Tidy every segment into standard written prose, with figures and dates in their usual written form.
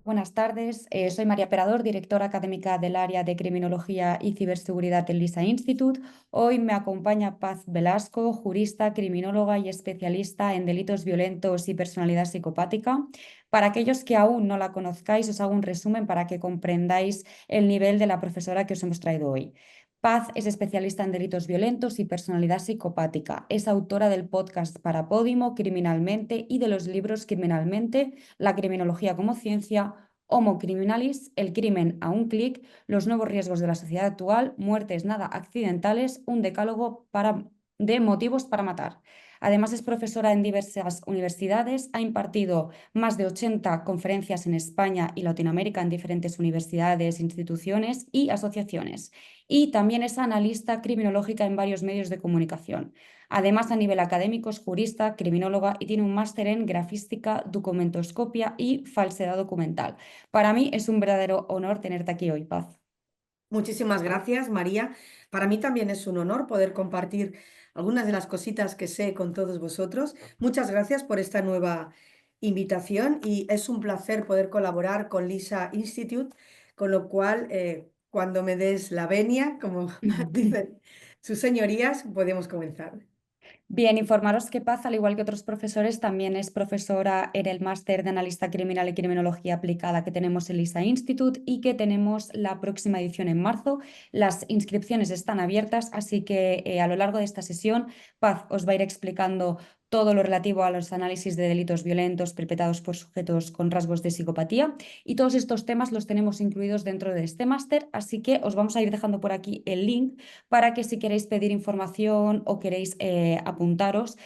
Buenas tardes, soy María Perador, directora académica del área de Criminología y Ciberseguridad del LISA Institute. Hoy me acompaña Paz Velasco, jurista, criminóloga y especialista en delitos violentos y personalidad psicopática. Para aquellos que aún no la conozcáis, os hago un resumen para que comprendáis el nivel de la profesora que os hemos traído hoy. Paz es especialista en delitos violentos y personalidad psicopática. Es autora del podcast para Podimo, Criminalmente, y de los libros Criminalmente, La criminología como ciencia, Homo Criminalis, El crimen a un clic, Los nuevos riesgos de la sociedad actual, Muertes nada accidentales, un decálogo de motivos para matar. Además, es profesora en diversas universidades, ha impartido más de 80 conferencias en España y Latinoamérica en diferentes universidades, instituciones y asociaciones. Y también es analista criminológica en varios medios de comunicación. Además, a nivel académico es jurista, criminóloga y tiene un máster en grafística, documentoscopia y falsedad documental. Para mí es un verdadero honor tenerte aquí hoy, Paz. Muchísimas gracias, María. Para mí también es un honor poder compartir algunas de las cositas que sé con todos vosotros. Muchas gracias por esta nueva invitación y es un placer poder colaborar con Lisa Institute, con lo cual, cuando me des la venia, como dicen sus señorías, podemos comenzar. Bien, informaros que Paz, al igual que otros profesores, también es profesora en el máster de analista criminal y criminología aplicada que tenemos en LISA Institute y que tenemos la próxima edición en marzo. Las inscripciones están abiertas, así que a lo largo de esta sesión, Paz os va a ir explicando todo lo relativo a los análisis de delitos violentos perpetrados por sujetos con rasgos de psicopatía, y todos estos temas los tenemos incluidos dentro de este máster, así que os vamos a ir dejando por aquí el link para que si queréis pedir información o queréis apuntaros,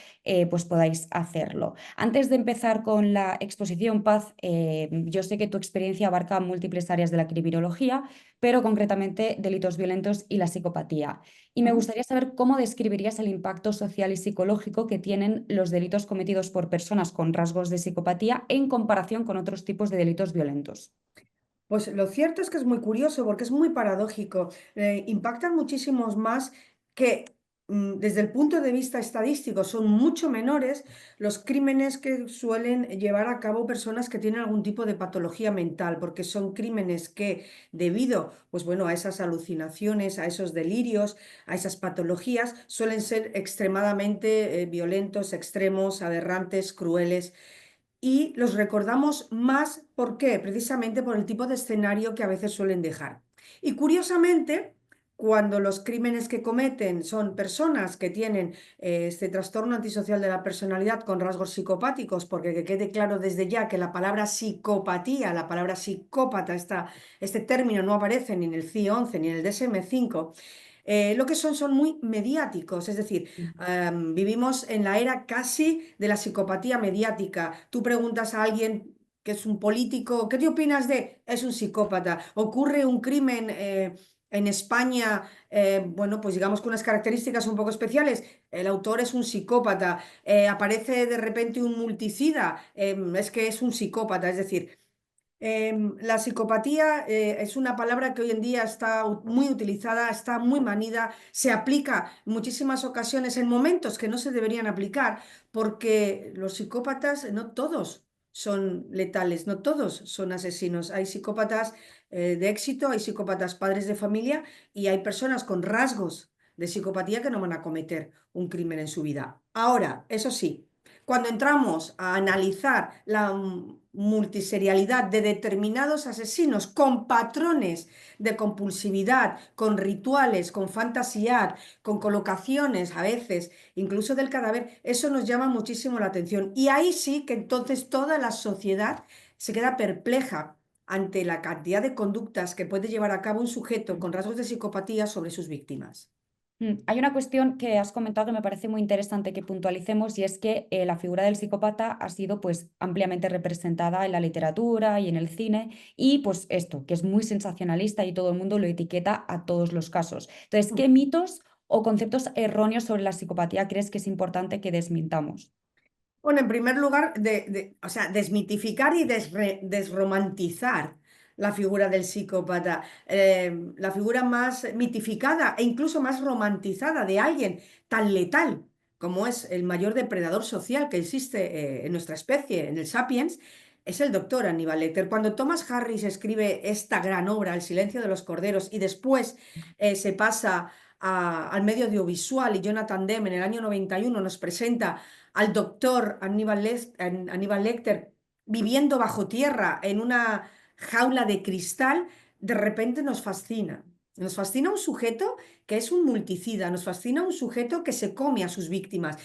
pues podáis hacerlo. Antes de empezar con la exposición, Paz, yo sé que tu experiencia abarca múltiples áreas de la criminología, pero concretamente delitos violentos y la psicopatía. Y me Ujú. gustaría saber cómo describirías el impacto social y psicológico que tienen los delitos cometidos por personas con rasgos de psicopatía en comparación con otros tipos de delitos violentos. Pues lo cierto es que es muy curioso porque es muy paradójico. Impactan muchísimos más que desde el punto de vista estadístico son mucho menores los crímenes que suelen llevar a cabo personas que tienen algún tipo de patología mental, porque son crímenes que debido, pues bueno, a esas alucinaciones, a esos delirios, a esas patologías, suelen ser extremadamente violentos, extremos, aberrantes, crueles. Y los recordamos más, ¿por qué? Precisamente por el tipo de escenario que a veces suelen dejar. Y curiosamente, cuando los crímenes que cometen son personas que tienen este trastorno antisocial de la personalidad con rasgos psicopáticos, porque que quede claro desde ya que la palabra psicopatía, la palabra psicópata, este término no aparece ni en el CI-11 ni en el DSM-5, lo que son muy mediáticos, es decir, vivimos en la era casi de la psicopatía mediática. Tú preguntas a alguien que es un político, ¿qué te opinas de? Es un psicópata. Ocurre un crimen en España, bueno, pues digamos con unas características un poco especiales. El autor es un psicópata. Aparece de repente un multicida, es que es un psicópata. Es decir, la psicopatía es una palabra que hoy en día está muy utilizada, está muy manida, se aplica en muchísimas ocasiones en momentos que no se deberían aplicar, porque los psicópatas no todos son letales, no todos son asesinos. Hay psicópatas de éxito, hay psicópatas padres de familia y hay personas con rasgos de psicopatía que no van a cometer un crimen en su vida. Ahora, eso sí. Cuando entramos a analizar la multiserialidad de determinados asesinos con patrones de compulsividad, con rituales, con fantasía, con colocaciones a veces, incluso del cadáver, eso nos llama muchísimo la atención. Y ahí sí que entonces toda la sociedad se queda perpleja ante la cantidad de conductas que puede llevar a cabo un sujeto con rasgos de psicopatía sobre sus víctimas. Hay una cuestión que has comentado que me parece muy interesante que puntualicemos, y es que la figura del psicópata ha sido pues ampliamente representada en la literatura y en el cine, y pues esto, que es muy sensacionalista y todo el mundo lo etiqueta a todos los casos. Entonces, ¿qué mitos o conceptos erróneos sobre la psicopatía crees que es importante que desmintamos? Bueno, en primer lugar, o sea, desmitificar y desromantizar la figura del psicópata, la figura más mitificada e incluso más romantizada de alguien tan letal como es el mayor depredador social que existe en nuestra especie, en el Sapiens, es el doctor Aníbal Lecter. Cuando Thomas Harris escribe esta gran obra, El silencio de los corderos, y después se pasa al medio audiovisual y Jonathan Demme en el año 91 nos presenta al doctor Aníbal Lecter viviendo bajo tierra en una jaula de cristal, de repente nos fascina. Nos fascina un sujeto que es un multicida, nos fascina un sujeto que se come a sus víctimas.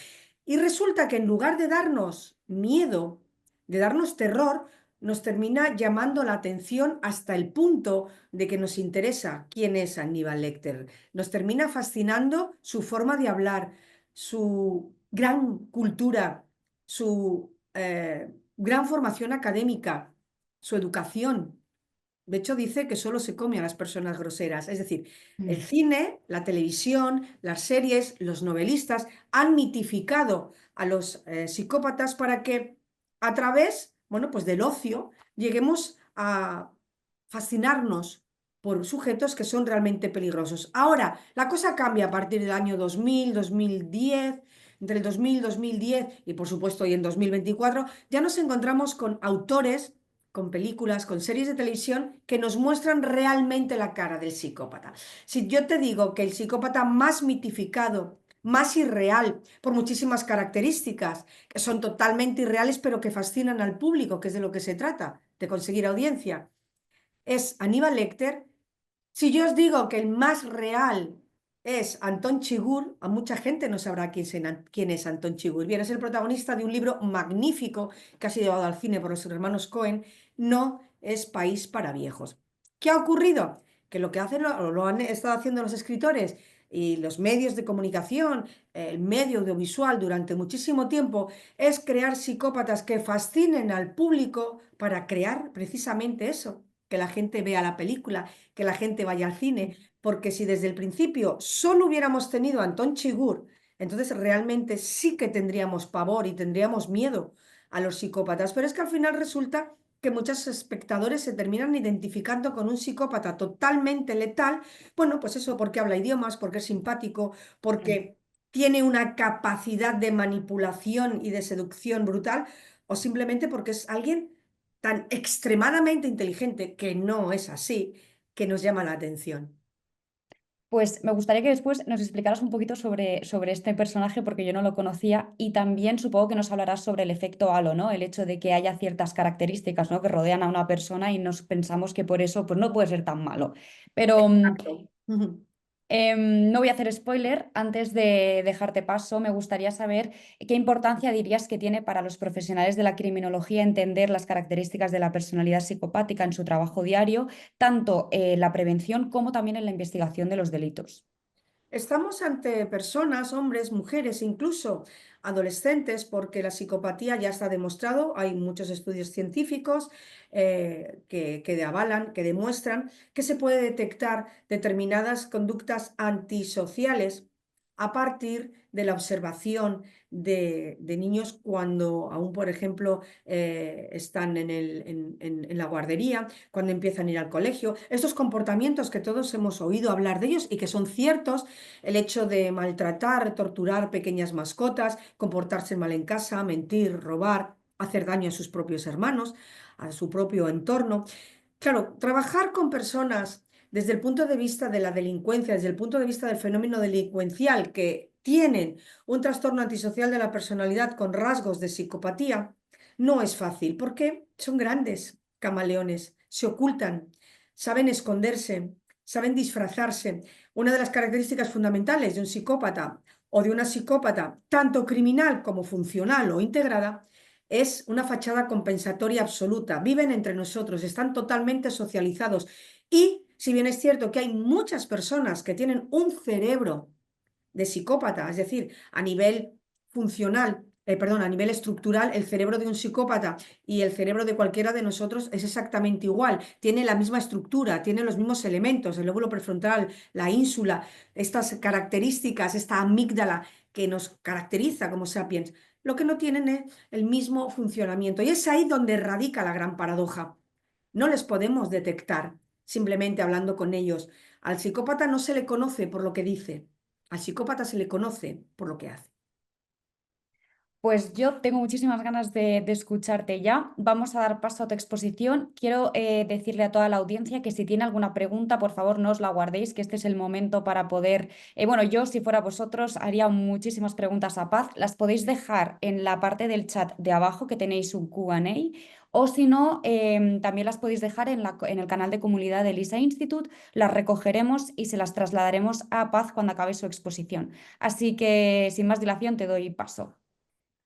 Y resulta que en lugar de darnos miedo, de darnos terror, nos termina llamando la atención hasta el punto de que nos interesa quién es Aníbal Lecter. Nos termina fascinando su forma de hablar, su gran cultura, su gran formación académica, su educación. De hecho, dice que solo se come a las personas groseras. Es decir, el Mm. cine, la televisión, las series, los novelistas han mitificado a los psicópatas para que a través, bueno, pues del ocio lleguemos a fascinarnos por sujetos que son realmente peligrosos. Ahora, la cosa cambia a partir del año 2000, 2010. Entre el 2000, 2010 y por supuesto hoy en 2024, ya nos encontramos con autores, con películas, con series de televisión que nos muestran realmente la cara del psicópata. Si yo te digo que el psicópata más mitificado, más irreal, por muchísimas características, que son totalmente irreales, pero que fascinan al público, que es de lo que se trata, de conseguir audiencia, es Aníbal Lecter. Si yo os digo que el más real es Anton Chigurh, a mucha gente no sabrá quién es Anton Chigurh. Bien, es el protagonista de un libro magnífico que ha sido llevado al cine por los hermanos Cohen, No es país para viejos. ¿Qué ha ocurrido? Que lo que hacen, lo han estado haciendo los escritores y los medios de comunicación, el medio audiovisual durante muchísimo tiempo, es crear psicópatas que fascinen al público para crear precisamente eso, que la gente vea la película, que la gente vaya al cine, porque si desde el principio solo hubiéramos tenido a Anton Chigurh, entonces realmente sí que tendríamos pavor y tendríamos miedo a los psicópatas, pero es que al final resulta que muchos espectadores se terminan identificando con un psicópata totalmente letal, bueno, pues eso porque habla idiomas, porque es simpático, porque tiene una capacidad de manipulación y de seducción brutal, o simplemente porque es alguien tan extremadamente inteligente, que no es así, que nos llama la atención. Pues me gustaría que después nos explicaras un poquito sobre este personaje porque yo no lo conocía y también supongo que nos hablarás sobre el efecto halo, ¿no? El hecho de que haya ciertas características, ¿no? Que rodean a una persona y nos pensamos que por eso pues, no puede ser tan malo. Pero Exacto. no voy a hacer spoiler. Antes de dejarte paso, me gustaría saber qué importancia dirías que tiene para los profesionales de la criminología entender las características de la personalidad psicopática en su trabajo diario, tanto en la prevención como también en la investigación de los delitos. Estamos ante personas, hombres, mujeres, incluso adolescentes, porque la psicopatía ya está demostrado, hay muchos estudios científicos que avalan, que demuestran que se puede detectar determinadas conductas antisociales a partir de la observación de niños cuando aún, por ejemplo, están en la guardería, cuando empiezan a ir al colegio. Estos comportamientos que todos hemos oído hablar de ellos y que son ciertos, el hecho de maltratar, torturar pequeñas mascotas, comportarse mal en casa, mentir, robar, hacer daño a sus propios hermanos, a su propio entorno. Claro, trabajar con personas desde el punto de vista de la delincuencia, desde el punto de vista del fenómeno delincuencial, que tienen un trastorno antisocial de la personalidad con rasgos de psicopatía, no es fácil, porque son grandes camaleones, se ocultan, saben esconderse, saben disfrazarse. Una de las características fundamentales de un psicópata o de una psicópata, tanto criminal como funcional o integrada, es una fachada compensatoria absoluta. Viven entre nosotros, están totalmente socializados. Y si bien es cierto que hay muchas personas que tienen un cerebro de psicópata, es decir, a nivel funcional, perdón, a nivel estructural, el cerebro de un psicópata y el cerebro de cualquiera de nosotros es exactamente igual, tiene la misma estructura, tiene los mismos elementos, el lóbulo prefrontal, la ínsula, estas características, esta amígdala que nos caracteriza como sapiens, lo que no tienen es el mismo funcionamiento. Y es ahí donde radica la gran paradoja. No les podemos detectar simplemente hablando con ellos. Al psicópata no se le conoce por lo que dice, al psicópata se le conoce por lo que hace. Pues yo tengo muchísimas ganas de escucharte ya. Vamos a dar paso a tu exposición. Quiero decirle a toda la audiencia que si tiene alguna pregunta, por favor, no os la guardéis, que este es el momento para poder... bueno, yo, si fuera vosotros, haría muchísimas preguntas a Paz. Las podéis dejar en la parte del chat de abajo, que tenéis un Q&A, o si no, también las podéis dejar en el canal de comunidad del LISA Institute. Las recogeremos y se las trasladaremos a Paz cuando acabe su exposición. Así que, sin más dilación, te doy paso.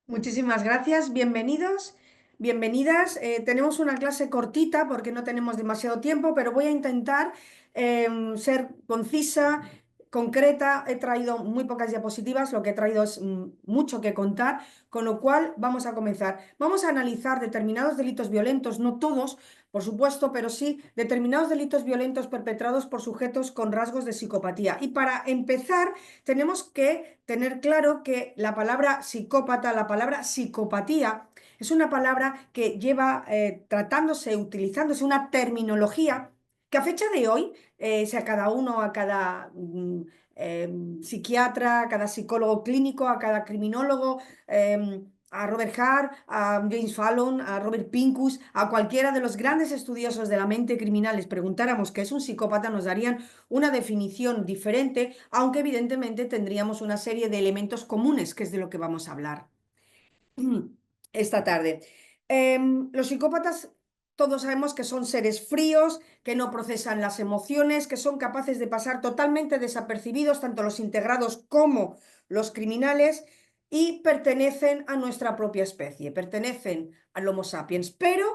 Muchísimas gracias, bienvenidos, bienvenidas. Tenemos una clase cortita porque no tenemos demasiado tiempo, pero voy a intentar ser concisa, concreta. He traído muy pocas diapositivas, lo que he traído es mucho que contar, con lo cual vamos a comenzar. Vamos a analizar determinados delitos violentos, no todos, por supuesto, pero sí determinados delitos violentos perpetrados por sujetos con rasgos de psicopatía. Y para empezar, tenemos que tener claro que la palabra psicópata, la palabra psicopatía, es una palabra que lleva tratándose, utilizándose una terminología que a fecha de hoy, sea cada uno, a cada psiquiatra, a cada psicólogo clínico, a cada criminólogo, a Robert Hart, a James Fallon, a Robert Pincus, a cualquiera de los grandes estudiosos de la mente criminal, les preguntáramos qué es un psicópata, nos darían una definición diferente, aunque evidentemente tendríamos una serie de elementos comunes, que es de lo que vamos a hablar esta tarde. Los psicópatas, todos sabemos que son seres fríos, que no procesan las emociones, que son capaces de pasar totalmente desapercibidos, tanto los integrados como los criminales, y pertenecen a nuestra propia especie, pertenecen al Homo sapiens, pero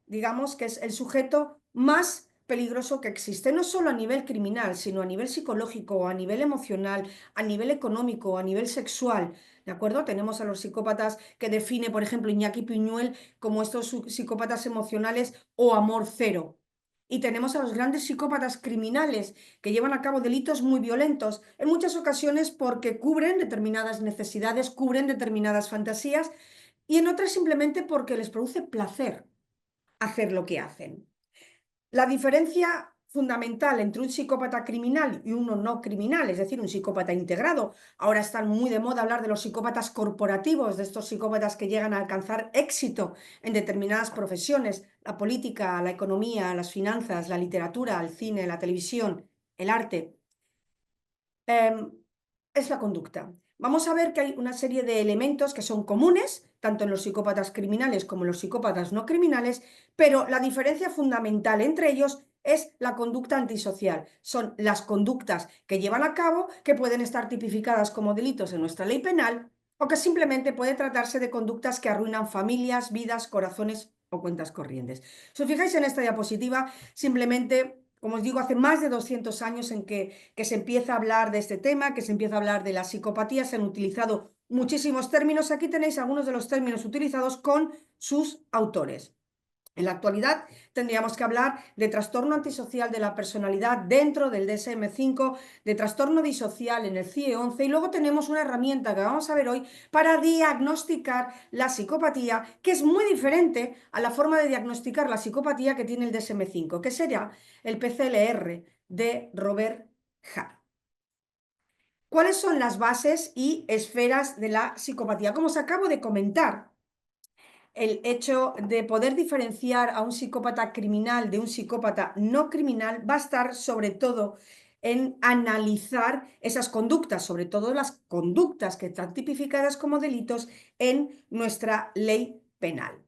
digamos que es el sujeto más peligroso que existe, no solo a nivel criminal, sino a nivel psicológico, a nivel emocional, a nivel económico, a nivel sexual. ¿De acuerdo? Tenemos a los psicópatas que define, por ejemplo, Iñaki Piñuel como estos psicópatas emocionales o amor cero. Y tenemos a los grandes psicópatas criminales que llevan a cabo delitos muy violentos, en muchas ocasiones porque cubren determinadas necesidades, cubren determinadas fantasías, y en otras simplemente porque les produce placer hacer lo que hacen. La diferencia fundamental entre un psicópata criminal y uno no criminal, es decir, un psicópata integrado. Ahora están muy de moda hablar de los psicópatas corporativos, de estos psicópatas que llegan a alcanzar éxito en determinadas profesiones, la política, la economía, las finanzas, la literatura, el cine, la televisión, el arte. Es la conducta. Vamos a ver que hay una serie de elementos que son comunes, tanto en los psicópatas criminales como en los psicópatas no criminales, pero la diferencia fundamental entre ellos es la conducta antisocial. Son las conductas que llevan a cabo que pueden estar tipificadas como delitos en nuestra ley penal o que simplemente puede tratarse de conductas que arruinan familias, vidas, corazones o cuentas corrientes. Si os fijáis en esta diapositiva, simplemente como os digo, hace más de 200 años en que se empieza a hablar de este tema, que se empieza a hablar de la psicopatía, se han utilizado muchísimos términos. Aquí tenéis algunos de los términos utilizados con sus autores. En la actualidad tendríamos que hablar de trastorno antisocial de la personalidad dentro del DSM-5, de trastorno disocial en el CIE-11 y luego tenemos una herramienta que vamos a ver hoy para diagnosticar la psicopatía, que es muy diferente a la forma de diagnosticar la psicopatía que tiene el DSM-5, que sería el PCLR de Robert Hart. ¿Cuáles son las bases y esferas de la psicopatía? Como os acabo de comentar, el hecho de poder diferenciar a un psicópata criminal de un psicópata no criminal va a estar sobre todo en analizar esas conductas, sobre todo las conductas que están tipificadas como delitos en nuestra ley penal.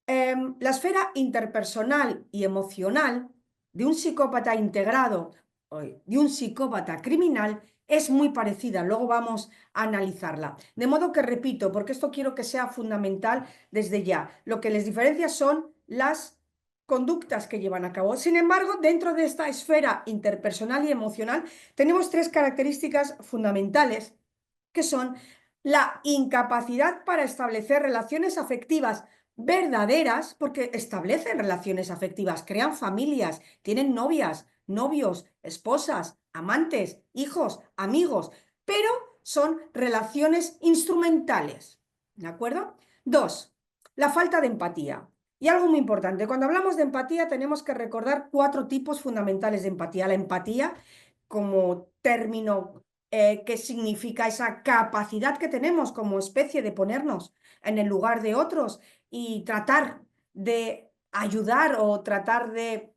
La esfera interpersonal y emocional de un psicópata integrado o de un psicópata criminal es muy parecida, luego vamos a analizarla. De modo que repito, porque esto quiero que sea fundamental desde ya, lo que les diferencia son las conductas que llevan a cabo. Sin embargo, dentro de esta esfera interpersonal y emocional tenemos tres características fundamentales que son la incapacidad para establecer relaciones afectivas verdaderas, porque establecen relaciones afectivas, crean familias, tienen novias, novios, esposas, amantes, hijos, amigos, pero son relaciones instrumentales. ¿De acuerdo? Dos, la falta de empatía. Y algo muy importante, cuando hablamos de empatía tenemos que recordar cuatro tipos fundamentales de empatía. La empatía como término qué significa esa capacidad que tenemos como especie de ponernos en el lugar de otros y tratar de ayudar o tratar de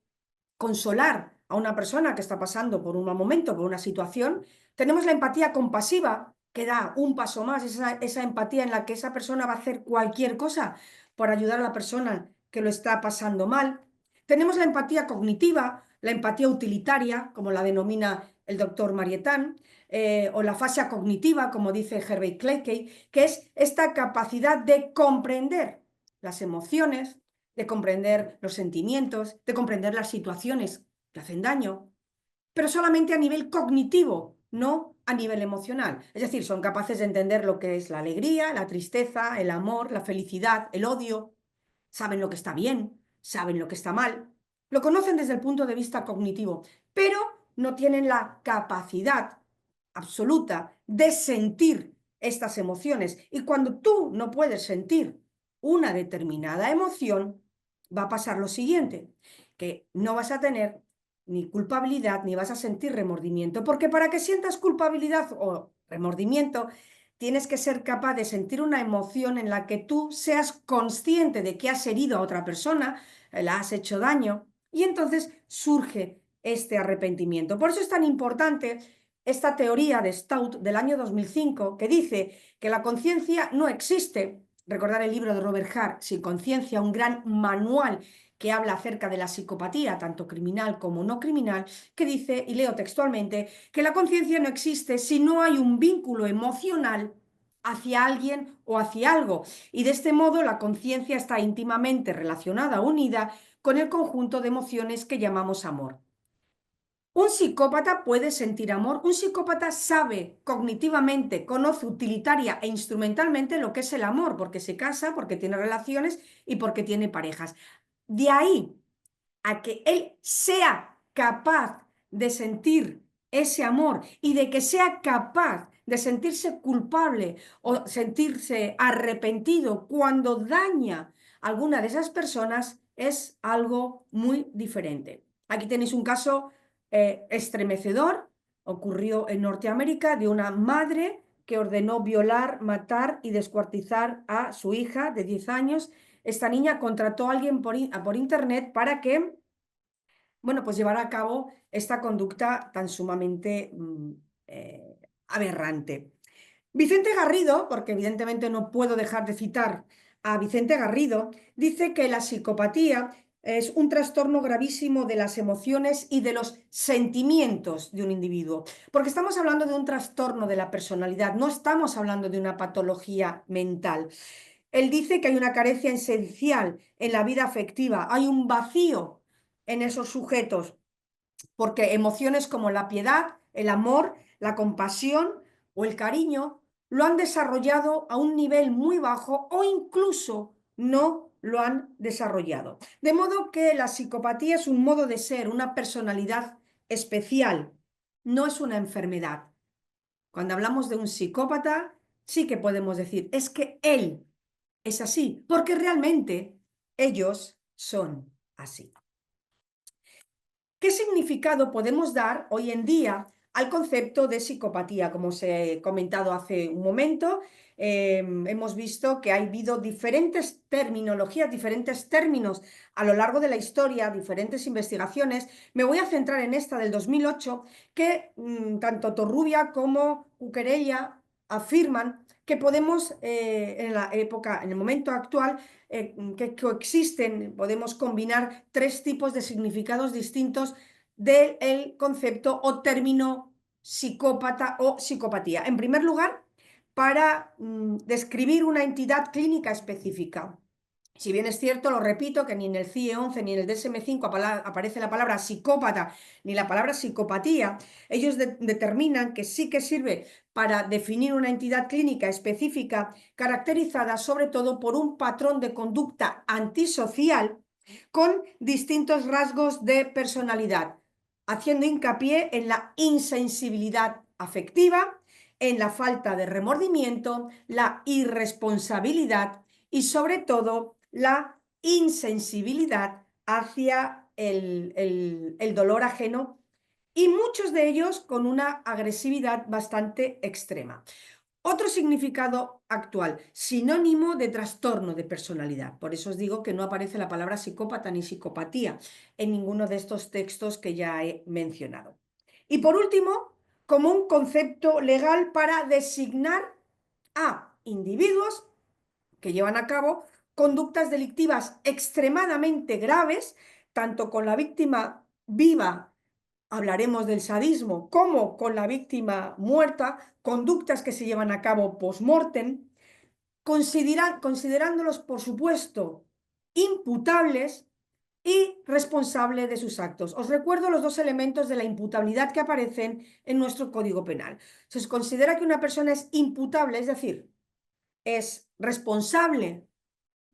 consolar a una persona que está pasando por un mal momento, por una situación. Tenemos la empatía compasiva, que da un paso más, esa empatía en la que esa persona va a hacer cualquier cosa por ayudar a la persona que lo está pasando mal. Tenemos la empatía cognitiva, la empatía utilitaria, como la denomina el doctor Marietán, o la fascia cognitiva, como dice Hervey Clayton, que es esta capacidad de comprender las emociones, de comprender los sentimientos, de comprender las situaciones que hacen daño, pero solamente a nivel cognitivo, no a nivel emocional. Es decir, son capaces de entender lo que es la alegría, la tristeza, el amor, la felicidad, el odio, saben lo que está bien, saben lo que está mal, lo conocen desde el punto de vista cognitivo, pero no tienen la capacidad absoluta de sentir estas emociones. Y cuando tú no puedes sentir una determinada emoción, va a pasar lo siguiente, que no vas a tener ni culpabilidad ni vas a sentir remordimiento, porque para que sientas culpabilidad o remordimiento, tienes que ser capaz de sentir una emoción en la que tú seas consciente de que has herido a otra persona, la has hecho daño, y entonces surge este arrepentimiento. Por eso es tan importante esta teoría de Stout del año 2005, que dice que la conciencia no existe. Recordar el libro de Robert Hart, Sin conciencia, un gran manual que habla acerca de la psicopatía, tanto criminal como no criminal, que dice, y leo textualmente, que la conciencia no existe si no hay un vínculo emocional hacia alguien o hacia algo. Y de este modo la conciencia está íntimamente relacionada, unida con el conjunto de emociones que llamamos amor. Un psicópata puede sentir amor, un psicópata sabe cognitivamente, conoce utilitaria e instrumentalmente lo que es el amor, porque se casa, porque tiene relaciones y porque tiene parejas. De ahí a que él sea capaz de sentir ese amor y de que sea capaz de sentirse culpable o sentirse arrepentido cuando daña a alguna de esas personas es algo muy diferente. Aquí tenéis un caso estremecedor, ocurrió en Norteamérica, de una madre que ordenó violar, matar y descuartizar a su hija de 10 años. Esta niña contrató a alguien por internet para que, bueno, pues llevara a cabo esta conducta tan sumamente aberrante. Vicente Garrido, porque evidentemente no puedo dejar de citar a Vicente Garrido, dice que la psicopatía es un trastorno gravísimo de las emociones y de los sentimientos de un individuo, porque estamos hablando de un trastorno de la personalidad, no estamos hablando de una patología mental. Él dice que hay una carencia esencial en la vida afectiva, hay un vacío en esos sujetos, porque emociones como la piedad, el amor, la compasión o el cariño lo han desarrollado a un nivel muy bajo o incluso no lo han desarrollado. De modo que la psicopatía es un modo de ser, una personalidad especial, no es una enfermedad. Cuando hablamos de un psicópata, sí que podemos decir, es que él es así, porque realmente ellos son así. ¿Qué significado podemos dar hoy en día al concepto de psicopatía? Como os he comentado hace un momento, hemos visto que ha habido diferentes terminologías, diferentes términos a lo largo de la historia, diferentes investigaciones. Me voy a centrar en esta del 2008, que tanto Torrubia como Cuquerella afirman que podemos, en la época, en el momento actual, que coexisten, podemos combinar tres tipos de significados distintos del concepto o término psicópata o psicopatía. En primer lugar, para describir una entidad clínica específica. Si bien es cierto, lo repito, que ni en el CIE-11 ni en el DSM-5 aparece la palabra psicópata ni la palabra psicopatía, ellos determinan que sí que sirve para definir una entidad clínica específica caracterizada sobre todo por un patrón de conducta antisocial con distintos rasgos de personalidad, haciendo hincapié en la insensibilidad afectiva, en la falta de remordimiento, la irresponsabilidad y sobre todo la insensibilidad hacia el dolor ajeno y muchos de ellos con una agresividad bastante extrema. Otro significado actual, sinónimo de trastorno de personalidad. Por eso os digo que no aparece la palabra psicópata ni psicopatía en ninguno de estos textos que ya he mencionado. Y por último, como un concepto legal para designar a individuos que llevan a cabo conductas delictivas extremadamente graves, tanto con la víctima viva, hablaremos del sadismo, como con la víctima muerta, conductas que se llevan a cabo post-mortem, considerándolos, por supuesto, imputables y responsable de sus actos. Os recuerdo los dos elementos de la imputabilidad que aparecen en nuestro Código Penal. Se considera que una persona es imputable, es decir, es responsable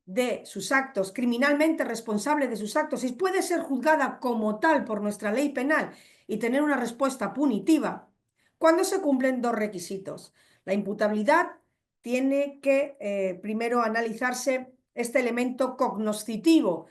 de sus actos, criminalmente responsable de sus actos, y puede ser juzgada como tal por nuestra ley penal y tener una respuesta punitiva cuando se cumplen dos requisitos. La imputabilidad tiene que primero analizarse este elemento cognoscitivo,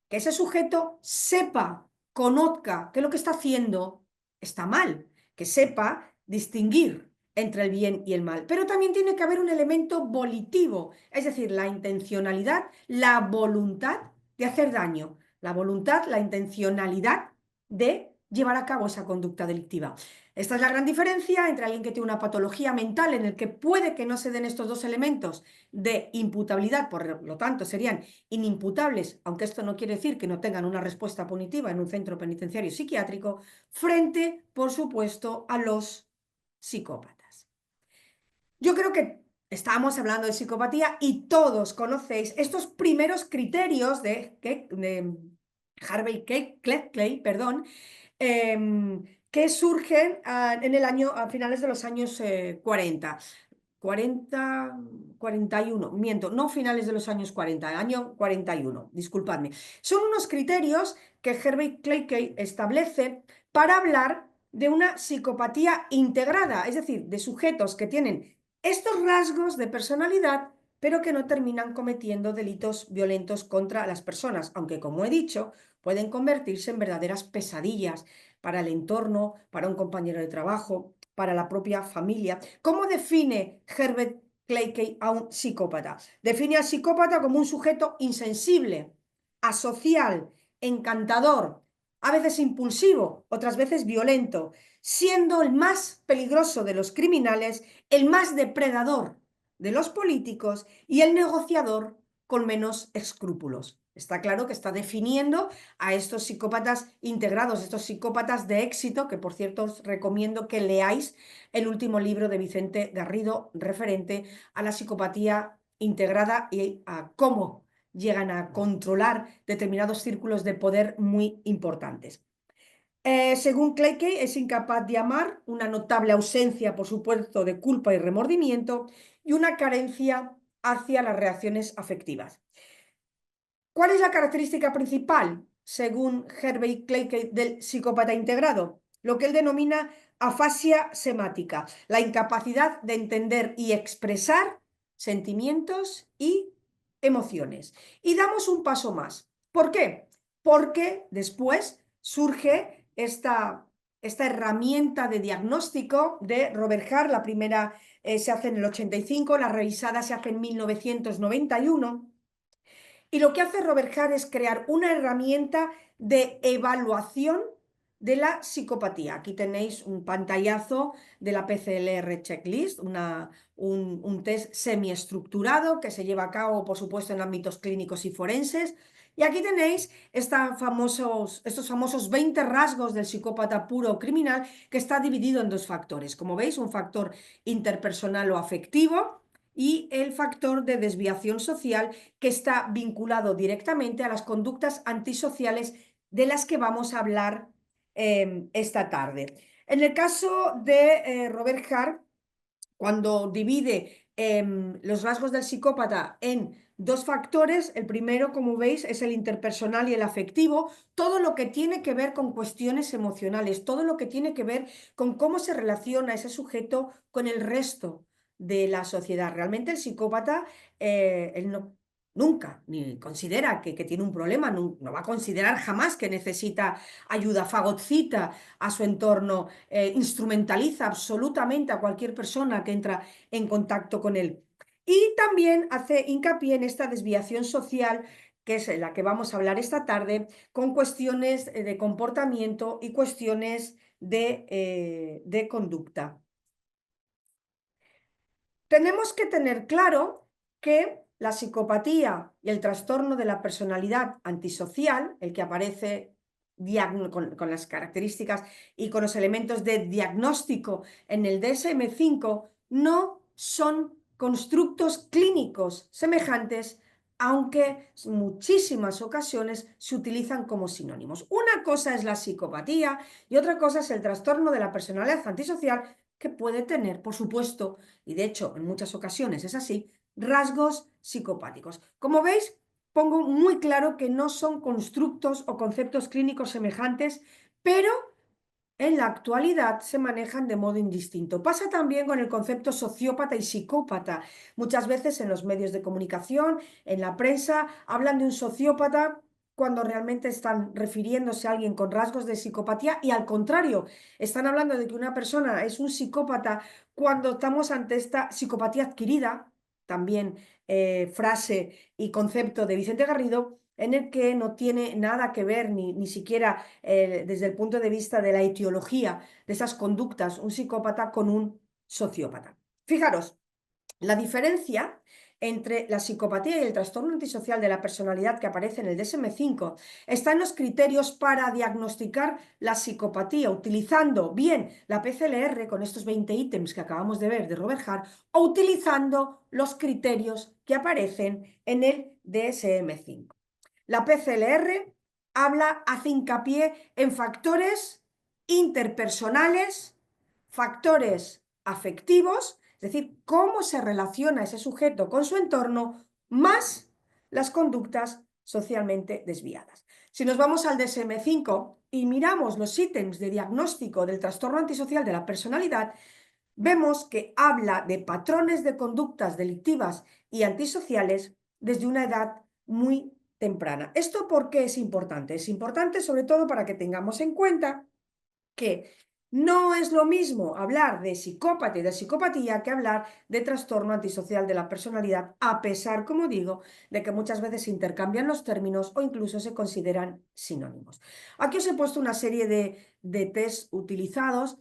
que ese sujeto sepa, conozca que lo que está haciendo está mal, que sepa distinguir entre el bien y el mal. Pero también tiene que haber un elemento volitivo, es decir, la intencionalidad, la voluntad de hacer daño, la voluntad, la intencionalidad de llevar a cabo esa conducta delictiva. Esta es la gran diferencia entre alguien que tiene una patología mental en el que puede que no se den estos dos elementos de imputabilidad, por lo tanto serían inimputables, aunque esto no quiere decir que no tengan una respuesta punitiva en un centro penitenciario psiquiátrico, frente, por supuesto, a los psicópatas. Yo creo que estábamos hablando de psicopatía y todos conocéis estos primeros criterios de Harvey Clay, perdón, que surgen en el año, a finales de los años 40. 40, 41, miento, no finales de los años 40, año 41, disculpadme. Son unos criterios que Hervey Clay establece para hablar de una psicopatía integrada, es decir, de sujetos que tienen estos rasgos de personalidad, pero que no terminan cometiendo delitos violentos contra las personas, aunque, como he dicho, pueden convertirse en verdaderas pesadillas para el entorno, para un compañero de trabajo, para la propia familia. ¿Cómo define Herbert Clay a un psicópata? Define al psicópata como un sujeto insensible, asocial, encantador, a veces impulsivo, otras veces violento, siendo el más peligroso de los criminales, el más depredador de los políticos y el negociador con menos escrúpulos. Está claro que está definiendo a estos psicópatas integrados, estos psicópatas de éxito, que por cierto os recomiendo que leáis el último libro de Vicente Garrido referente a la psicopatía integrada y a cómo llegan a controlar determinados círculos de poder muy importantes. Según Clay, es incapaz de amar, una notable ausencia, por supuesto, de culpa y remordimiento y una carencia hacia las reacciones afectivas. ¿Cuál es la característica principal, según Hervey Clay, del psicópata integrado? Lo que él denomina afasia semática, la incapacidad de entender y expresar sentimientos y emociones. Y damos un paso más. ¿Por qué? Porque después surge esta herramienta de diagnóstico de Robert Hart. La primera se hace en el 85, la revisada se hace en 1991. Y lo que hace Robert Hart es crear una herramienta de evaluación de la psicopatía. Aquí tenéis un pantallazo de la PCLR Checklist, un test semiestructurado que se lleva a cabo, por supuesto, en ámbitos clínicos y forenses. Y aquí tenéis estos famosos 20 rasgos del psicópata puro o criminal, que está dividido en dos factores. Como veis, un factor interpersonal o afectivo y el factor de desviación social, que está vinculado directamente a las conductas antisociales de las que vamos a hablar esta tarde. En el caso de Robert Hart, cuando divide los rasgos del psicópata en dos factores, el primero, como veis, es el interpersonal y el afectivo, todo lo que tiene que ver con cuestiones emocionales, todo lo que tiene que ver con cómo se relaciona ese sujeto con el resto de la sociedad. Realmente el psicópata, él nunca, ni considera que tiene un problema, no va a considerar jamás que necesita ayuda, fagocita a su entorno, instrumentaliza absolutamente a cualquier persona que entra en contacto con él. Y también hace hincapié en esta desviación social, que es la que vamos a hablar esta tarde, con cuestiones de comportamiento y cuestiones de conducta. Tenemos que tener claro que la psicopatía y el trastorno de la personalidad antisocial, el que aparece con las características y con los elementos de diagnóstico en el DSM-5, no son constructos clínicos semejantes, aunque en muchísimas ocasiones se utilizan como sinónimos. Una cosa es la psicopatía y otra cosa es el trastorno de la personalidad antisocial, que puede tener, por supuesto, y de hecho en muchas ocasiones es así, rasgos psicopáticos. Como veis, pongo muy claro que no son constructos o conceptos clínicos semejantes, pero en la actualidad se manejan de modo indistinto. Pasa también con el concepto sociópata y psicópata. Muchas veces en los medios de comunicación, en la prensa, hablan de un sociópata cuando realmente están refiriéndose a alguien con rasgos de psicopatía, y al contrario, están hablando de que una persona es un psicópata cuando estamos ante esta psicopatía adquirida, también frase y concepto de Vicente Garrido, en el que no tiene nada que ver ni siquiera desde el punto de vista de la etiología de esas conductas, un psicópata con un sociópata. Fijaros, la diferencia entre la psicopatía y el trastorno antisocial de la personalidad que aparece en el DSM-5 está en los criterios para diagnosticar la psicopatía, utilizando bien la PCLR con estos 20 ítems que acabamos de ver de Robert Hart, o utilizando los criterios que aparecen en el DSM-5. La PCLR hace hincapié en factores interpersonales, factores afectivos, es decir, cómo se relaciona ese sujeto con su entorno, más las conductas socialmente desviadas. Si nos vamos al DSM-5 y miramos los ítems de diagnóstico del trastorno antisocial de la personalidad, vemos que habla de patrones de conductas delictivas y antisociales desde una edad muy temprana. ¿Esto por qué es importante? Es importante sobre todo para que tengamos en cuenta que no es lo mismo hablar de psicópata y de psicopatía que hablar de trastorno antisocial de la personalidad, a pesar, como digo, de que muchas veces se intercambian los términos o incluso se consideran sinónimos. Aquí os he puesto una serie de test utilizados.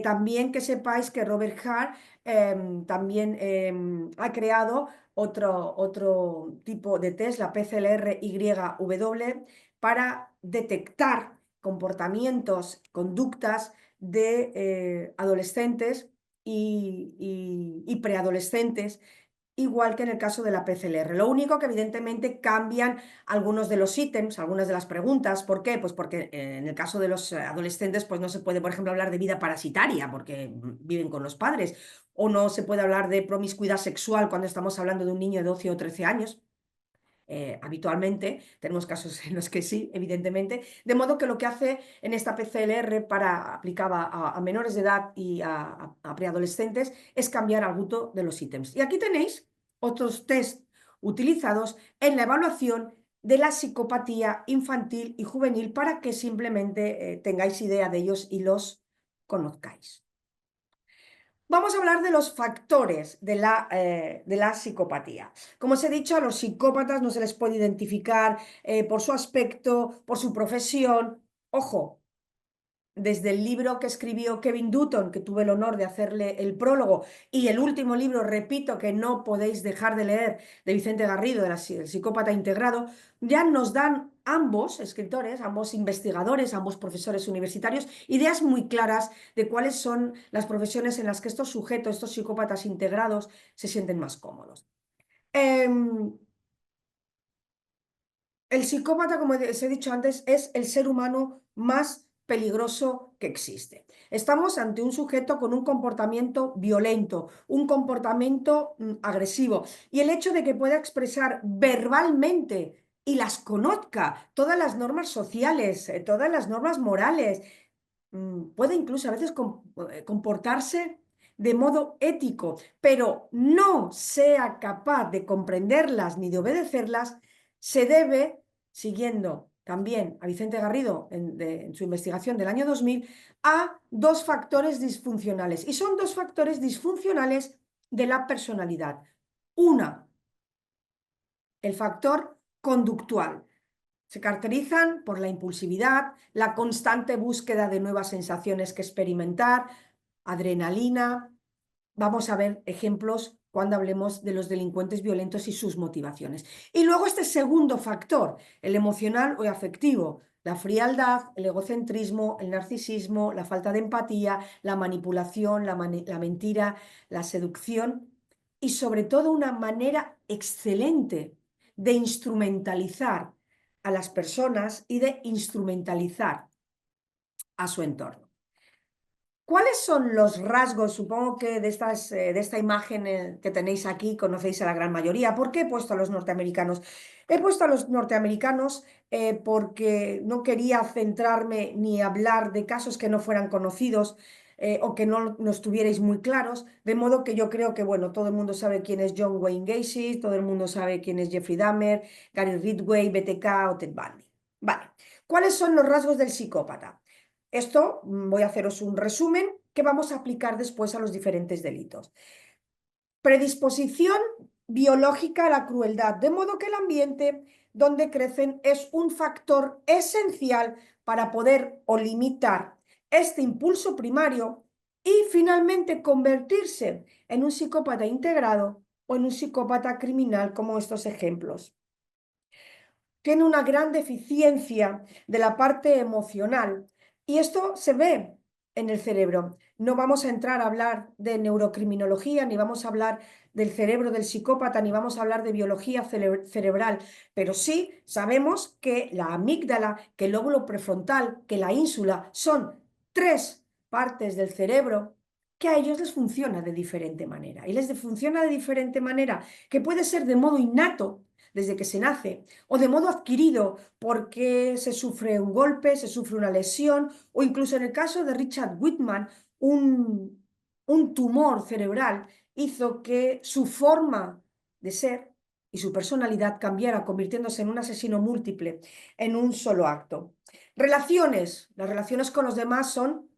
También que sepáis que Robert Hart también ha creado otro tipo de test, la PCLR-YW, para detectar comportamientos, conductas de adolescentes y preadolescentes, igual que en el caso de la PCLR. Lo único que evidentemente cambian algunos de los ítems, algunas de las preguntas. ¿Por qué? Pues porque en el caso de los adolescentes pues no se puede, por ejemplo, hablar de vida parasitaria porque viven con los padres, o no se puede hablar de promiscuidad sexual cuando estamos hablando de un niño de 12 o 13 años. Habitualmente, tenemos casos en los que sí, evidentemente, de modo que lo que hace en esta PCLR aplicada a menores de edad y a preadolescentes es cambiar alguno de los ítems. Y aquí tenéis otros test utilizados en la evaluación de la psicopatía infantil y juvenil para que simplemente tengáis idea de ellos y los conozcáis. Vamos a hablar de los factores de la psicopatía. Como os he dicho, a los psicópatas no se les puede identificar por su aspecto, por su profesión. Ojo, desde el libro que escribió Kevin Dutton, que tuve el honor de hacerle el prólogo, y el último libro, repito, que no podéis dejar de leer, de Vicente Garrido, el psicópata integrado, ya nos dan ambos escritores, ambos investigadores, ambos profesores universitarios, ideas muy claras de cuáles son las profesiones en las que estos sujetos, estos psicópatas integrados, se sienten más cómodos. El psicópata, como os he dicho antes, es el ser humano más peligroso que existe. Estamos ante un sujeto con un comportamiento violento, un comportamiento agresivo, y el hecho de que pueda expresar verbalmente y las conozca todas las normas sociales, todas las normas morales, puede incluso a veces comportarse de modo ético, pero no sea capaz de comprenderlas ni de obedecerlas, se debe, siguiendo también a Vicente Garrido en su investigación del año 2000, a dos factores disfuncionales. Y son dos factores disfuncionales de la personalidad. Una, el factor conductual. Se caracterizan por la impulsividad, la constante búsqueda de nuevas sensaciones que experimentar, adrenalina. Vamos a ver ejemplos cuando hablemos de los delincuentes violentos y sus motivaciones. Y luego este segundo factor, el emocional o afectivo, la frialdad, el egocentrismo, el narcisismo, la falta de empatía, la manipulación, la mentira, la seducción y sobre todo una manera excelente de instrumentalizar a las personas y de instrumentalizar a su entorno. ¿Cuáles son los rasgos? Supongo que de esta imagen que tenéis aquí conocéis a la gran mayoría. ¿Por qué he puesto a los norteamericanos? He puesto a los norteamericanos porque no quería centrarme ni hablar de casos que no fueran conocidos o que no estuvierais muy claros, de modo que yo creo que, bueno, todo el mundo sabe quién es John Wayne Gacy, todo el mundo sabe quién es Jeffrey Dahmer, Gary Ridgway, BTK o Ted Bundy. Vale, ¿cuáles son los rasgos del psicópata? Esto voy a haceros un resumen que vamos a aplicar después a los diferentes delitos. Predisposición biológica a la crueldad, de modo que el ambiente donde crecen es un factor esencial para poder o limitar este impulso primario y finalmente convertirse en un psicópata integrado o en un psicópata criminal como estos ejemplos. Tiene una gran deficiencia de la parte emocional y esto se ve en el cerebro. No vamos a entrar a hablar de neurocriminología, ni vamos a hablar del cerebro del psicópata, ni vamos a hablar de biología cerebral, pero sí sabemos que la amígdala, que el lóbulo prefrontal, que la ínsula son tres partes del cerebro que a ellos les funciona de diferente manera. Y les funciona de diferente manera, que puede ser de modo innato, desde que se nace, o de modo adquirido, porque se sufre un golpe, se sufre una lesión, o incluso en el caso de Richard Whitman, un tumor cerebral hizo que su forma de ser y su personalidad cambiara, convirtiéndose en un asesino múltiple en un solo acto. Relaciones. Las relaciones con los demás son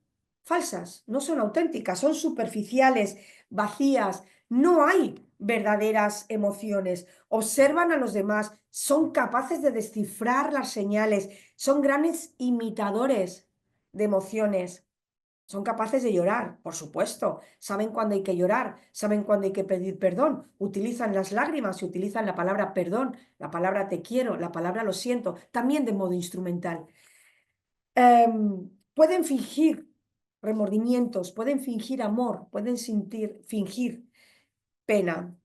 falsas, no son auténticas, son superficiales, vacías, no hay verdaderas emociones. Observan a los demás, son capaces de descifrar las señales, son grandes imitadores de emociones, son capaces de llorar, por supuesto, saben cuándo hay que llorar, saben cuándo hay que pedir perdón, utilizan las lágrimas y utilizan la palabra perdón, la palabra te quiero, la palabra lo siento, también de modo instrumental. Pueden fingir remordimientos, pueden fingir amor, pueden fingir pena.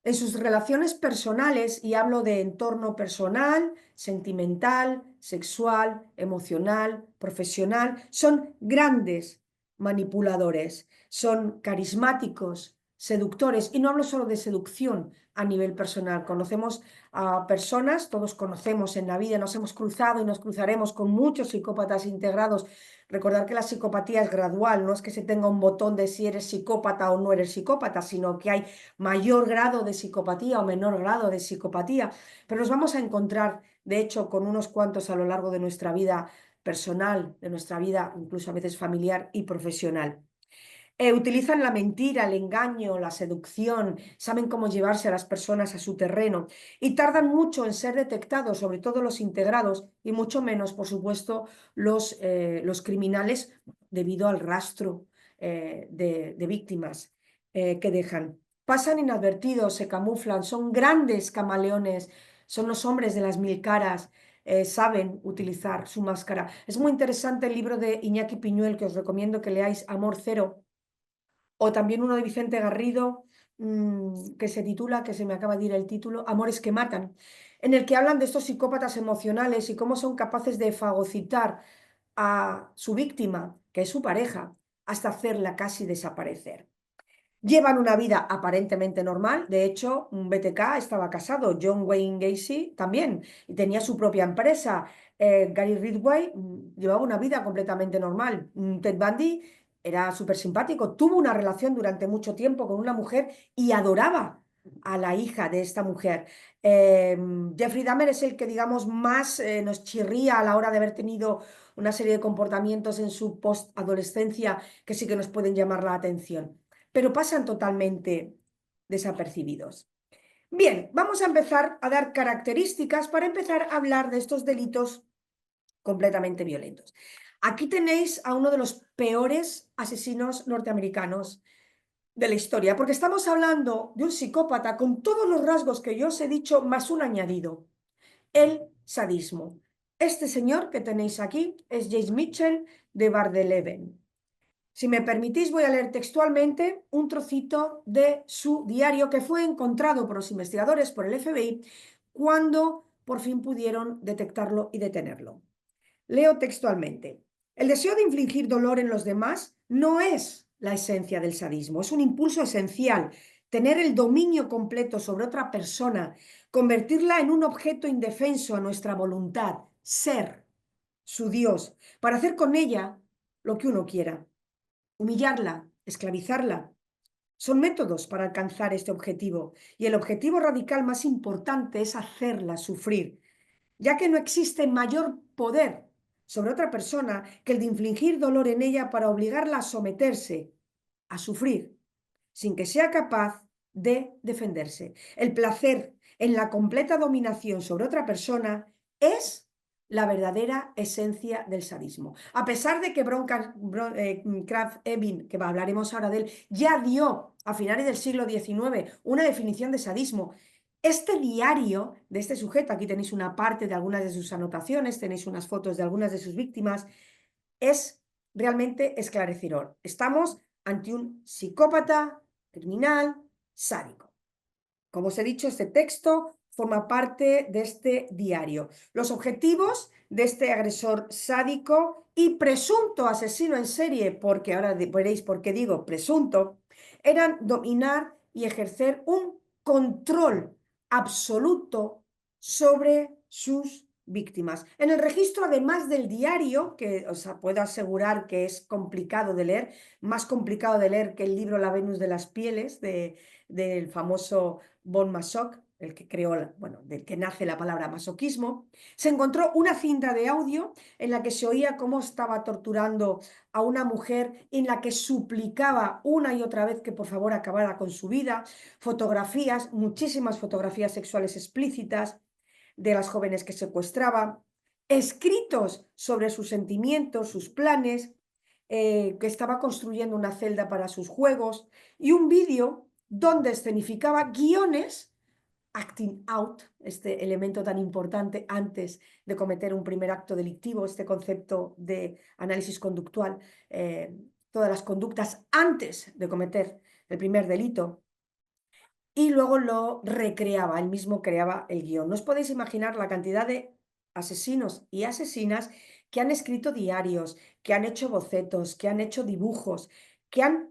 En sus relaciones personales, y hablo de entorno personal, sentimental, sexual, emocional, profesional, son grandes manipuladores, son carismáticos, seductores, y no hablo solo de seducción a nivel personal. Conocemos a personas, todos conocemos en la vida, nos hemos cruzado y nos cruzaremos con muchos psicópatas integrados. Recordar que la psicopatía es gradual, no es que se tenga un botón de si eres psicópata o no eres psicópata, sino que hay mayor grado de psicopatía o menor grado de psicopatía, pero nos vamos a encontrar, de hecho, con unos cuantos a lo largo de nuestra vida personal, de nuestra vida incluso a veces familiar y profesional. Utilizan la mentira, el engaño, la seducción, saben cómo llevarse a las personas a su terreno y tardan mucho en ser detectados, sobre todo los integrados y mucho menos, por supuesto, los criminales debido al rastro de víctimas que dejan. Pasan inadvertidos, se camuflan, son grandes camaleones, son los hombres de las mil caras. Saben utilizar su máscara. Es muy interesante el libro de Iñaki Piñuel que os recomiendo que leáis, Amor Cero, o también uno de Vicente Garrido, que se titula, que se me acaba de ir el título, Amores que matan, en el que hablan de estos psicópatas emocionales y cómo son capaces de fagocitar a su víctima, que es su pareja, hasta hacerla casi desaparecer. Llevan una vida aparentemente normal. De hecho, un BTK estaba casado, John Wayne Gacy también, y tenía su propia empresa. Gary Ridgway llevaba una vida completamente normal. Ted Bundy era súper simpático, tuvo una relación durante mucho tiempo con una mujer y adoraba a la hija de esta mujer. Jeffrey Dahmer es el que, digamos, más nos chirría a la hora de haber tenido una serie de comportamientos en su postadolescencia que sí que nos pueden llamar la atención, pero pasan totalmente desapercibidos. Bien, vamos a empezar a dar características para empezar a hablar de estos delitos completamente violentos. Aquí tenéis a uno de los peores asesinos norteamericanos de la historia, porque estamos hablando de un psicópata con todos los rasgos que yo os he dicho, más un añadido, el sadismo. Este señor que tenéis aquí es James Mitchell de Bar-de-Leven. Si me permitís, voy a leer textualmente un trocito de su diario que fue encontrado por los investigadores, por el FBI, cuando por fin pudieron detectarlo y detenerlo. Leo textualmente. El deseo de infligir dolor en los demás no es la esencia del sadismo, es un impulso esencial. Tener el dominio completo sobre otra persona, convertirla en un objeto indefenso a nuestra voluntad, ser su Dios, para hacer con ella lo que uno quiera, humillarla, esclavizarla. Son métodos para alcanzar este objetivo y el objetivo radical más importante es hacerla sufrir, ya que no existe mayor poder sobre otra persona que el de infligir dolor en ella para obligarla a someterse, a sufrir, sin que sea capaz de defenderse. El placer en la completa dominación sobre otra persona es la verdadera esencia del sadismo. A pesar de que Krafft Ebing, que hablaremos ahora de él, ya dio a finales del siglo XIX una definición de sadismo, este diario de este sujeto, aquí tenéis una parte de algunas de sus anotaciones, tenéis unas fotos de algunas de sus víctimas, es realmente esclarecedor. Estamos ante un psicópata, criminal, sádico. Como os he dicho, este texto forma parte de este diario. Los objetivos de este agresor sádico y presunto asesino en serie, porque ahora veréis por qué digo presunto, eran dominar y ejercer un control absoluto sobre sus víctimas. En el registro, además del diario, que os puedo asegurar que es complicado de leer, más complicado de leer que el libro La Venus de las Pieles, del famoso von Masoch, el que creó, bueno, del que nace la palabra masoquismo, se encontró una cinta de audio en la que se oía cómo estaba torturando a una mujer, en la que suplicaba una y otra vez que por favor acabara con su vida, fotografías, muchísimas fotografías sexuales explícitas de las jóvenes que secuestraba, escritos sobre sus sentimientos, sus planes, que estaba construyendo una celda para sus juegos, y un vídeo donde escenificaba guiones, acting out, este elemento tan importante antes de cometer un primer acto delictivo, este concepto de análisis conductual, todas las conductas antes de cometer el primer delito, y luego lo recreaba, él mismo creaba el guión. No os podéis imaginar la cantidad de asesinos y asesinas que han escrito diarios, que han hecho bocetos, que han hecho dibujos, que han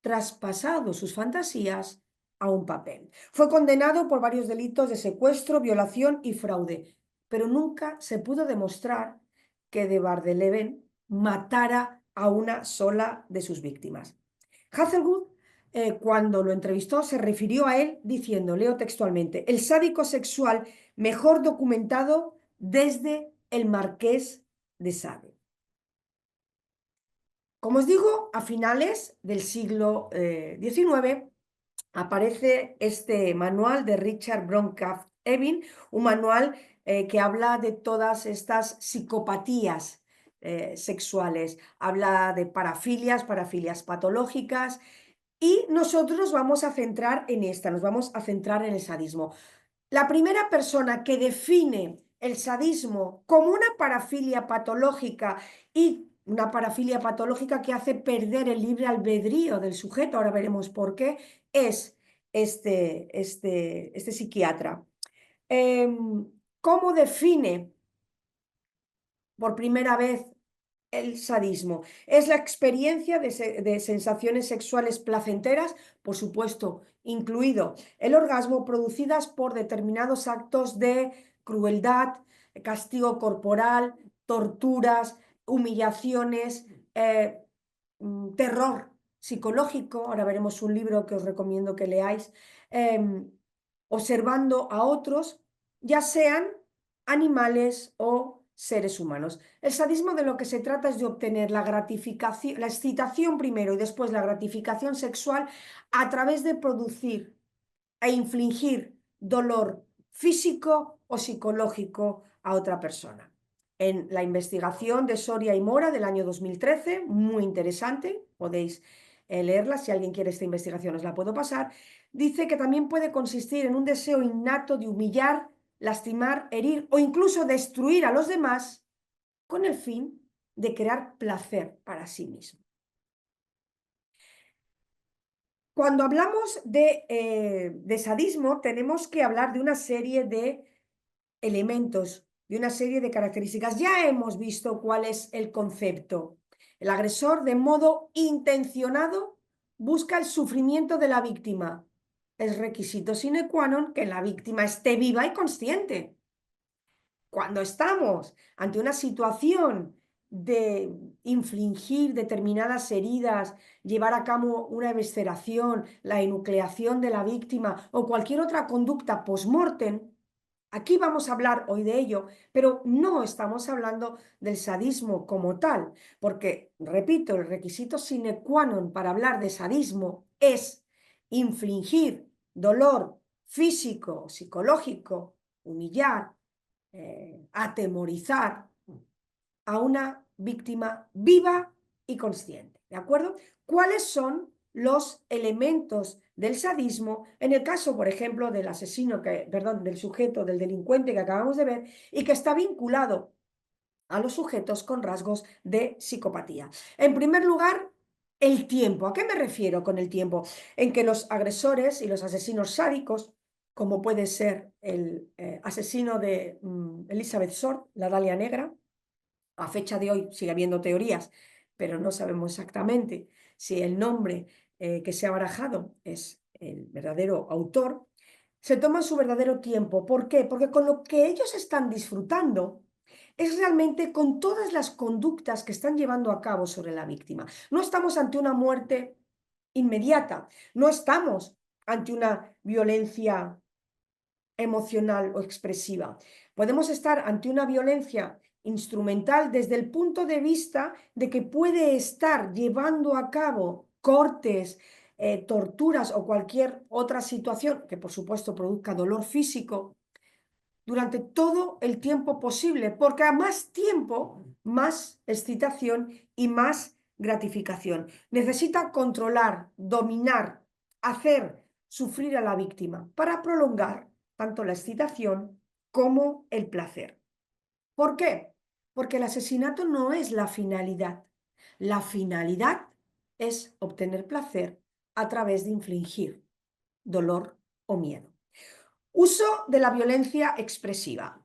traspasado sus fantasías a un papel. Fue condenado por varios delitos de secuestro, violación y fraude, pero nunca se pudo demostrar que de Bar-de-Leven matara a una sola de sus víctimas. Hazelwood, cuando lo entrevistó, se refirió a él diciendo, leo textualmente, el sádico sexual mejor documentado desde el Marqués de Sade. Como os digo, a finales del siglo XIX aparece este manual de Richard Broncaft Evin, un manual que habla de todas estas psicopatías sexuales, habla de parafilias, parafilias patológicas, y nosotros nos vamos a centrar en esta, nos vamos a centrar en el sadismo. La primera persona que define el sadismo como una parafilia patológica, y una parafilia patológica que hace perder el libre albedrío del sujeto, ahora veremos por qué, es este psiquiatra. ¿Cómo define por primera vez el sadismo? Es la experiencia de sensaciones sexuales placenteras, por supuesto, incluido el orgasmo, producidas por determinados actos de crueldad, castigo corporal, torturas, humillaciones, terror psicológico, ahora veremos un libro que os recomiendo que leáis, observando a otros, ya sean animales o seres humanos. El sadismo de lo que se trata es de obtener la gratificación, la excitación primero y después la gratificación sexual a través de producir e infligir dolor físico o psicológico a otra persona. En la investigación de Soria y Mora del año 2013, muy interesante, podéis leerla, si alguien quiere esta investigación os la puedo pasar, dice que también puede consistir en un deseo innato de humillar, lastimar, herir o incluso destruir a los demás con el fin de crear placer para sí mismo. Cuando hablamos de sadismo, tenemos que hablar de una serie de elementos, de una serie de características. Ya hemos visto cuál es el concepto. El agresor, de modo intencionado, busca el sufrimiento de la víctima. Es requisito sine qua non que la víctima esté viva y consciente. Cuando estamos ante una situación de infligir determinadas heridas, llevar a cabo una evisceración, la enucleación de la víctima o cualquier otra conducta post-mortem, aquí vamos a hablar hoy de ello, pero no estamos hablando del sadismo como tal, porque, repito, el requisito sine qua non para hablar de sadismo es infligir dolor físico, psicológico, humillar, atemorizar a una víctima viva y consciente. ¿De acuerdo? ¿Cuáles son los elementos del sadismo en el caso, por ejemplo, del asesino, perdón, del sujeto, del delincuente que acabamos de ver y que está vinculado a los sujetos con rasgos de psicopatía? En primer lugar, el tiempo. ¿A qué me refiero con el tiempo? En que los agresores y los asesinos sádicos, como puede ser el asesino de Elizabeth Short, la Dalia Negra, a fecha de hoy sigue habiendo teorías, pero no sabemos exactamente si el nombre que se ha barajado es el verdadero autor, se toman su verdadero tiempo. ¿Por qué? Porque con lo que ellos están disfrutando es realmente con todas las conductas que están llevando a cabo sobre la víctima. No estamos ante una muerte inmediata, no estamos ante una violencia emocional o expresiva. Podemos estar ante una violencia instrumental desde el punto de vista de que puede estar llevando a cabo cortes, torturas o cualquier otra situación que por supuesto produzca dolor físico durante todo el tiempo posible, porque a más tiempo, más excitación y más gratificación. Necesita controlar, dominar, hacer sufrir a la víctima para prolongar tanto la excitación como el placer. ¿Por qué? Porque el asesinato no es la finalidad. La finalidad es obtener placer a través de infligir dolor o miedo. Uso de la violencia expresiva.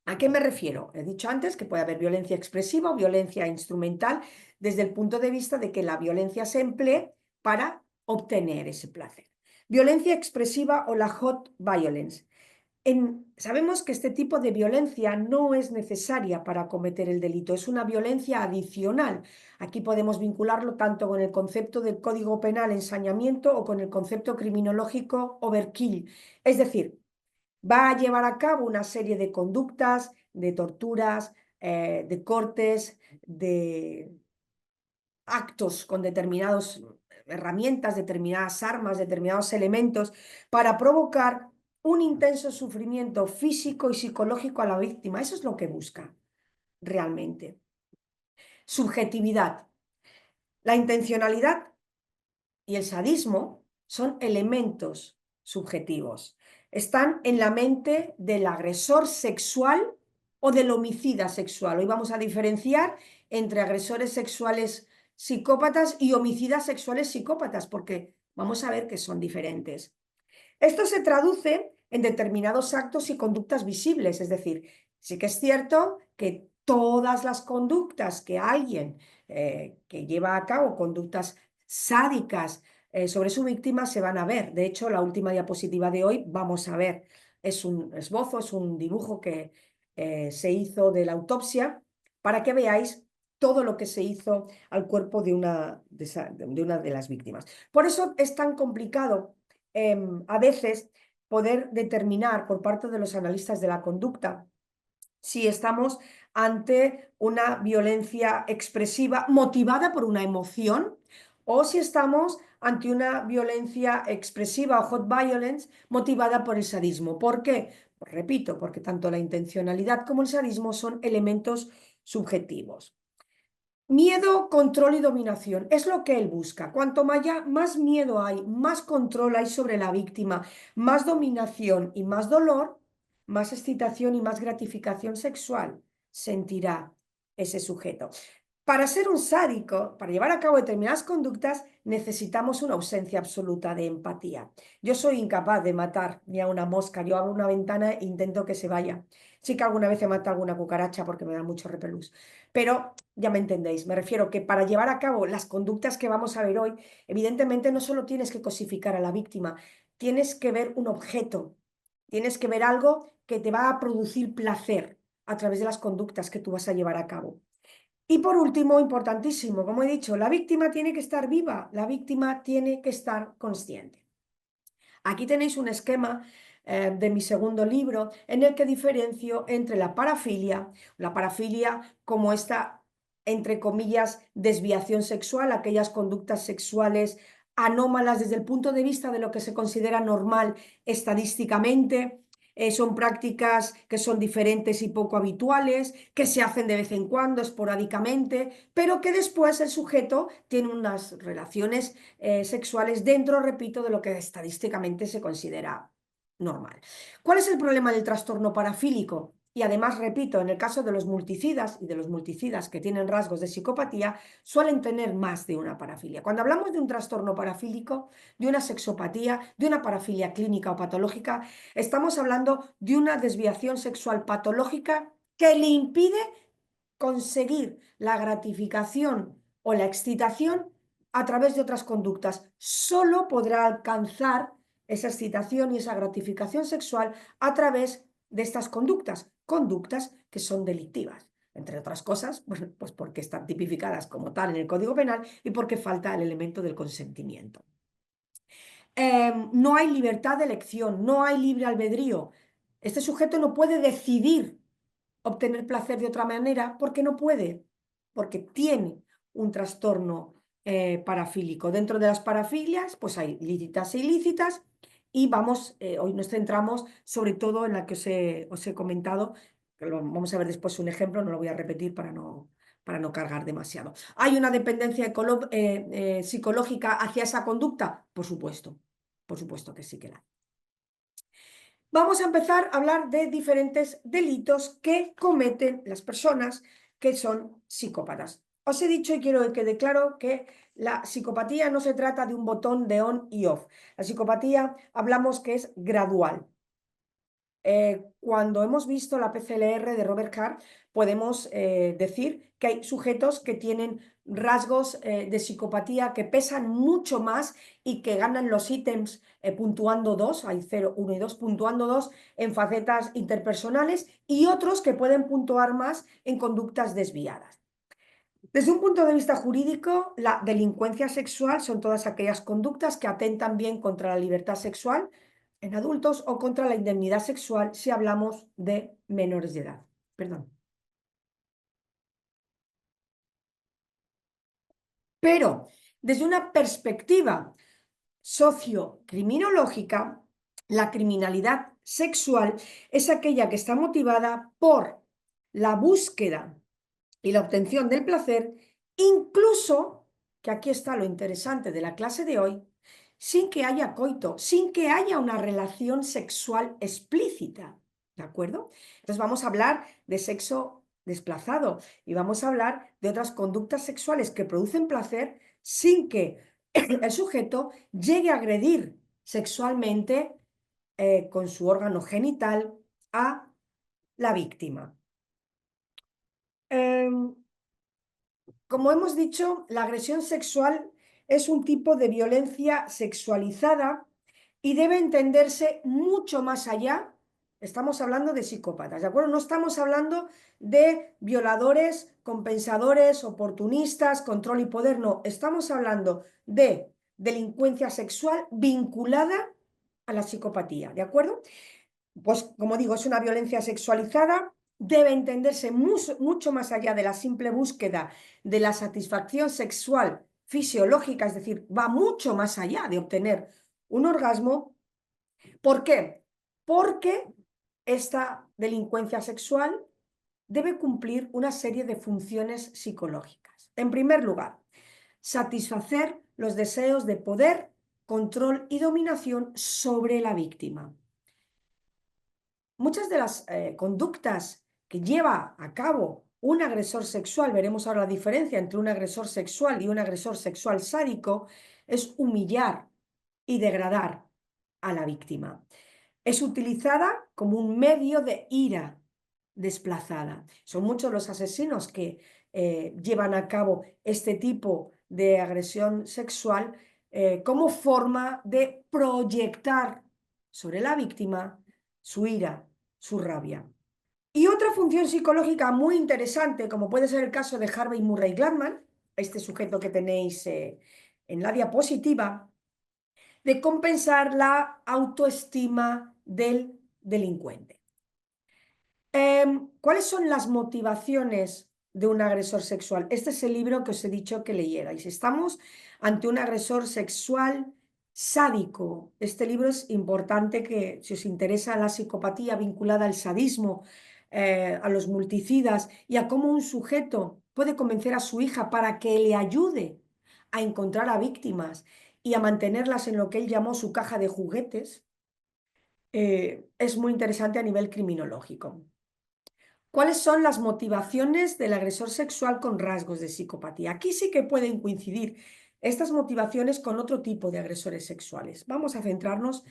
¿A qué me refiero? He dicho antes que puede haber violencia expresiva o violencia instrumental desde el punto de vista de que la violencia se emplee para obtener ese placer. Violencia expresiva o la hot violence. Sabemos que este tipo de violencia no es necesaria para cometer el delito, es una violencia adicional. Aquí podemos vincularlo tanto con el concepto del Código Penal ensañamiento o con el concepto criminológico overkill. Es decir, va a llevar a cabo una serie de conductas, de torturas, de cortes, de actos con determinadas herramientas, determinadas armas, determinados elementos para provocar un intenso sufrimiento físico y psicológico a la víctima. Eso es lo que busca realmente. Subjetividad. La intencionalidad y el sadismo son elementos subjetivos. Están en la mente del agresor sexual o del homicida sexual. Hoy vamos a diferenciar entre agresores sexuales psicópatas y homicidas sexuales psicópatas, porque vamos a ver que son diferentes. Esto se traduce en determinados actos y conductas visibles, es decir, sí que es cierto que todas las conductas que alguien que lleva a cabo conductas sádicas sobre su víctima se van a ver. De hecho, la última diapositiva de hoy vamos a ver, es un esbozo, es un dibujo que se hizo de la autopsia para que veáis todo lo que se hizo al cuerpo de una de las víctimas. Por eso es tan complicado a veces poder determinar por parte de los analistas de la conducta si estamos ante una violencia expresiva motivada por una emoción o si estamos ante una violencia expresiva o hot violence motivada por el sadismo. ¿Por qué? Pues repito, porque tanto la intencionalidad como el sadismo son elementos subjetivos. Miedo, control y dominación es lo que él busca. Cuanto más miedo hay, más control hay sobre la víctima, más dominación y más dolor, más excitación y más gratificación sexual sentirá ese sujeto. Para ser un sádico, para llevar a cabo determinadas conductas, necesitamos una ausencia absoluta de empatía. Yo soy incapaz de matar ni a una mosca. Yo abro una ventana e intento que se vaya. Sí que alguna vez he matado alguna cucaracha porque me da mucho repelús. Pero ya me entendéis. Me refiero que para llevar a cabo las conductas que vamos a ver hoy, evidentemente no solo tienes que cosificar a la víctima, tienes que ver un objeto, tienes que ver algo que te va a producir placer a través de las conductas que tú vas a llevar a cabo. Y por último, importantísimo, como he dicho, la víctima tiene que estar viva, la víctima tiene que estar consciente. Aquí tenéis un esquema de mi segundo libro en el que diferencio entre la parafilia como esta, entre comillas, desviación sexual, aquellas conductas sexuales anómalas desde el punto de vista de lo que se considera normal estadísticamente. Son prácticas que son diferentes y poco habituales, que se hacen de vez en cuando, esporádicamente, pero que después el sujeto tiene unas relaciones sexuales dentro, repito, de lo que estadísticamente se considera normal. ¿Cuál es el problema del trastorno parafílico? Y además, repito, en el caso de los multicidas y de los multicidas que tienen rasgos de psicopatía, suelen tener más de una parafilia. Cuando hablamos de un trastorno parafílico, de una sexopatía, de una parafilia clínica o patológica, estamos hablando de una desviación sexual patológica que le impide conseguir la gratificación o la excitación a través de otras conductas. Solo podrá alcanzar esa excitación y esa gratificación sexual a través de estas conductas que son delictivas. Entre otras cosas, bueno, pues porque están tipificadas como tal en el Código Penal y porque falta el elemento del consentimiento. No hay libertad de elección, no hay libre albedrío. Este sujeto no puede decidir obtener placer de otra manera porque no puede, porque tiene un trastorno parafílico. Dentro de las parafilias, pues hay lícitas e ilícitas y hoy nos centramos sobre todo en la que os he comentado, que vamos a ver después un ejemplo, no lo voy a repetir para no cargar demasiado. ¿Hay una dependencia psicológica hacia esa conducta? Por supuesto que sí que la hay. Vamos a empezar a hablar de diferentes delitos que cometen las personas que son psicópatas. Os he dicho y quiero que quede claro que la psicopatía no se trata de un botón de on y off. La psicopatía hablamos que es gradual. Cuando hemos visto la PCLR de Robert Carr, podemos decir que hay sujetos que tienen rasgos de psicopatía que pesan mucho más y que ganan los ítems puntuando 2, hay 0, 1 y 2, puntuando 2 en facetas interpersonales y otros que pueden puntuar más en conductas desviadas. Desde un punto de vista jurídico, la delincuencia sexual son todas aquellas conductas que atentan bien contra la libertad sexual en adultos o contra la indemnidad sexual si hablamos de menores de edad. Perdón. Pero desde una perspectiva sociocriminológica, la criminalidad sexual es aquella que está motivada por la búsqueda y la obtención del placer, incluso, que aquí está lo interesante de la clase de hoy, sin que haya coito, sin que haya una relación sexual explícita, ¿de acuerdo? Entonces vamos a hablar de sexo desplazado y vamos a hablar de otras conductas sexuales que producen placer sin que el sujeto llegue a agredir sexualmente con su órgano genital a la víctima. Como hemos dicho, la agresión sexual es un tipo de violencia sexualizada y debe entenderse mucho más allá Estamos hablando de psicópatas, ¿de acuerdo? No estamos hablando de violadores, compensadores, oportunistas, control y poder, no. Estamos hablando de delincuencia sexual vinculada a la psicopatía, ¿de acuerdo? Pues como digo, es una violencia sexualizada, debe entenderse mucho más allá de la simple búsqueda de la satisfacción sexual fisiológica, es decir, va mucho más allá de obtener un orgasmo. ¿Por qué? Porque esta delincuencia sexual debe cumplir una serie de funciones psicológicas. En primer lugar, satisfacer los deseos de poder, control y dominación sobre la víctima. Muchas de las conductas que lleva a cabo un agresor sexual, veremos ahora la diferencia entre un agresor sexual y un agresor sexual sádico, es humillar y degradar a la víctima. Es utilizada como un medio de ira desplazada. Son muchos los asesinos que llevan a cabo este tipo de agresión sexual como forma de proyectar sobre la víctima su ira, su rabia. Y otra función psicológica muy interesante, como puede ser el caso de Harvey Murray Gladman, este sujeto que tenéis en la diapositiva, de compensar la autoestima del delincuente. ¿Cuáles son las motivaciones de un agresor sexual? Este es el libro que os he dicho que leyerais. Estamos ante un agresor sexual sádico. Este libro es importante que, si os interesa la psicopatía vinculada al sadismo, a los multicidas y a cómo un sujeto puede convencer a su hija para que le ayude a encontrar a víctimas y a mantenerlas en lo que él llamó su caja de juguetes, es muy interesante a nivel criminológico. ¿Cuáles son las motivaciones del agresor sexual con rasgos de psicopatía? Aquí sí que pueden coincidir estas motivaciones con otro tipo de agresores sexuales. Vamos a centrarnos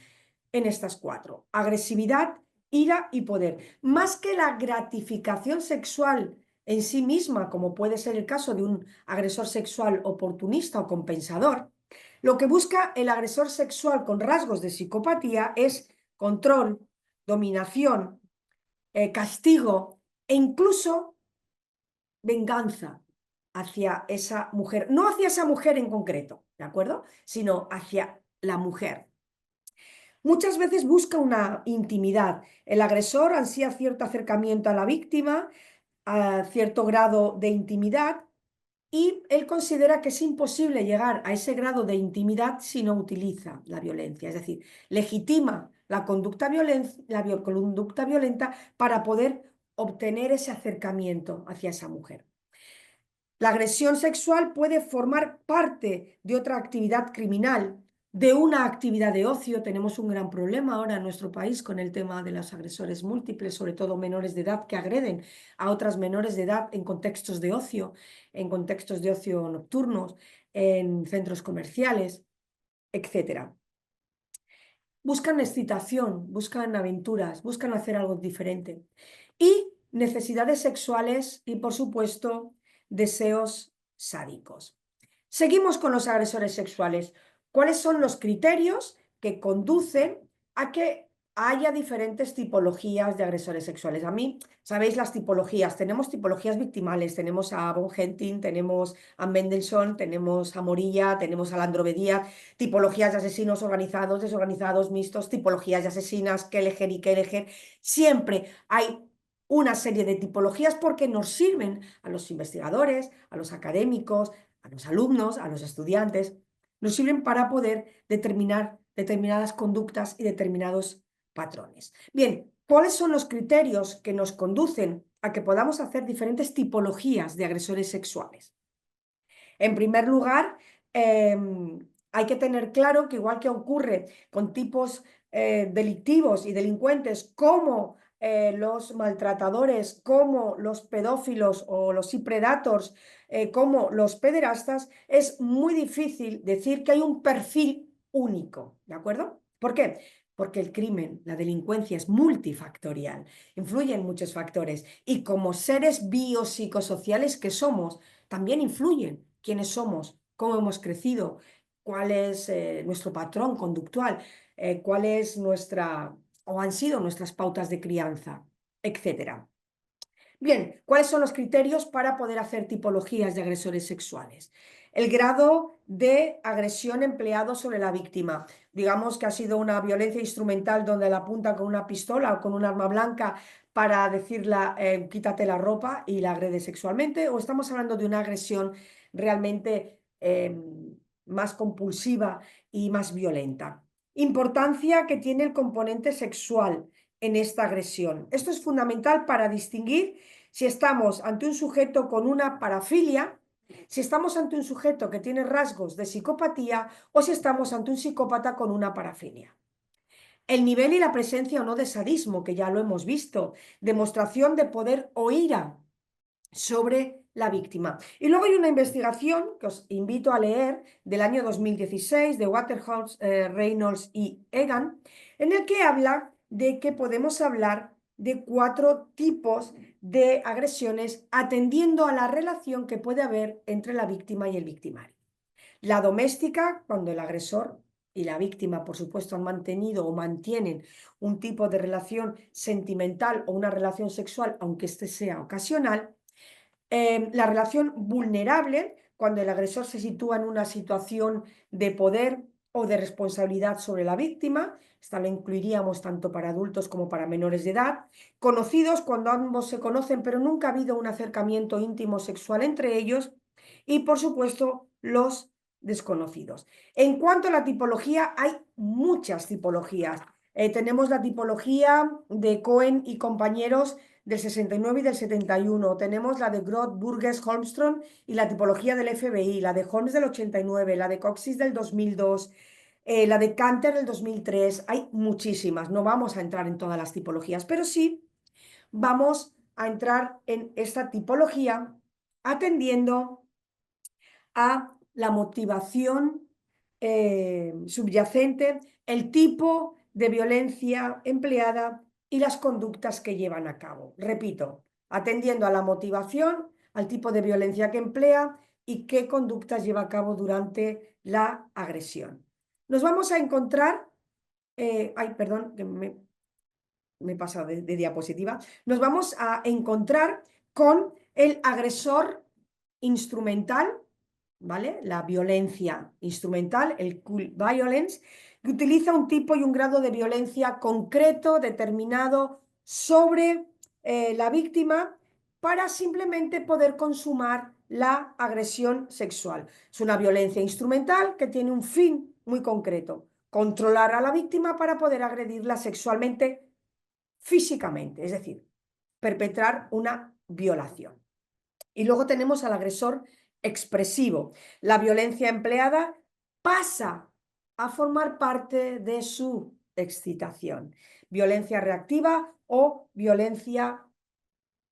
en estas cuatro: agresividad, ira y poder. Más que la gratificación sexual en sí misma, como puede ser el caso de un agresor sexual oportunista o compensador, lo que busca el agresor sexual con rasgos de psicopatía es control, dominación, castigo e incluso venganza hacia esa mujer, no hacia esa mujer en concreto, ¿de acuerdo? Sino hacia la mujer. Muchas veces busca una intimidad. El agresor ansía cierto acercamiento a la víctima, a cierto grado de intimidad, y él considera que es imposible llegar a ese grado de intimidad si no utiliza la violencia. Es decir, legitima la conducta conducta violenta para poder obtener ese acercamiento hacia esa mujer. La agresión sexual puede formar parte de otra actividad criminal, de una actividad de ocio. Tenemos un gran problema ahora en nuestro país con el tema de los agresores múltiples, sobre todo menores de edad que agreden a otras menores de edad en contextos de ocio, en contextos de ocio nocturnos, en centros comerciales, etcétera. Buscan excitación, buscan aventuras, buscan hacer algo diferente. Y necesidades sexuales y, por supuesto, deseos sádicos. Seguimos con los agresores sexuales. ¿Cuáles son los criterios que conducen a que haya diferentes tipologías de agresores sexuales? A mí, sabéis las tipologías. Tenemos tipologías victimales. Tenemos a Von Hentin, tenemos a Mendelssohn, tenemos a Morilla, tenemos a Landro Díaz. Tipologías de asesinos organizados, desorganizados, mixtos. Tipologías de asesinas, Kelleher y Kelleher. Siempre hay una serie de tipologías porque nos sirven a los investigadores, a los académicos, a los alumnos, a los estudiantes, nos sirven para poder determinar determinadas conductas y determinados patrones. Bien, ¿cuáles son los criterios que nos conducen a que podamos hacer diferentes tipologías de agresores sexuales? En primer lugar, hay que tener claro que, igual que ocurre con tipos delictivos y delincuentes como los maltratadores, como los pedófilos o los predators, como los pederastas, es muy difícil decir que hay un perfil único, ¿de acuerdo? ¿Por qué? Porque el crimen, la delincuencia es multifactorial, influyen muchos factores y, como seres biopsicosociales que somos, también influyen quiénes somos, cómo hemos crecido, cuál es nuestro patrón conductual, cuál es nuestra o han sido nuestras pautas de crianza, etcétera. Bien, ¿cuáles son los criterios para poder hacer tipologías de agresores sexuales? El grado de agresión empleado sobre la víctima. Digamos que ha sido una violencia instrumental donde la apunta con una pistola o con un arma blanca para decirle quítate la ropa y la agrede sexualmente, o estamos hablando de una agresión realmente más compulsiva y más violenta. Importancia que tiene el componente sexual en esta agresión. Esto es fundamental para distinguir si estamos ante un sujeto con una parafilia, si estamos ante un sujeto que tiene rasgos de psicopatía o si estamos ante un psicópata con una parafilia. El nivel y la presencia o no de sadismo, que ya lo hemos visto, demostración de poder o ira sobre la víctima. Y luego hay una investigación que os invito a leer del año 2016 de Waterhouse, Reynolds y Egan, en el que habla de que podemos hablar de 4 tipos de agresiones atendiendo a la relación que puede haber entre la víctima y el victimario. La doméstica, cuando el agresor y la víctima, por supuesto, han mantenido o mantienen un tipo de relación sentimental o una relación sexual, aunque este sea ocasional. La relación vulnerable, cuando el agresor se sitúa en una situación de poder o de responsabilidad sobre la víctima. Esta la incluiríamos tanto para adultos como para menores de edad. Conocidos, cuando ambos se conocen pero nunca ha habido un acercamiento íntimo sexual entre ellos. Y por supuesto, los desconocidos. En cuanto a la tipología, hay muchas tipologías. Tenemos la tipología de Cohen y compañeros del 69 y del 71. Tenemos la de Groth, Burgess, Holmstrom y la tipología del FBI, la de Holmes del 89, la de Coxis del 2002, la de Canter del 2003. Hay muchísimas, no vamos a entrar en todas las tipologías, pero sí vamos a entrar en esta tipología atendiendo a la motivación subyacente, el tipo de violencia empleada y las conductas que llevan a cabo. Repito, atendiendo a la motivación, al tipo de violencia que emplea y qué conductas lleva a cabo durante la agresión. Nos vamos a encontrar, ay, perdón, que me he pasado de diapositiva, nos vamos a encontrar con el agresor instrumental, ¿vale? La violencia instrumental, el cool violence, que utiliza un tipo y un grado de violencia concreto, determinado sobre la víctima para simplemente poder consumar la agresión sexual. Es una violencia instrumental que tiene un fin muy concreto: controlar a la víctima para poder agredirla sexualmente, físicamente, es decir, perpetrar una violación. Y luego tenemos al agresor expresivo. La violencia empleada pasa a formar parte de su excitación. Violencia reactiva o violencia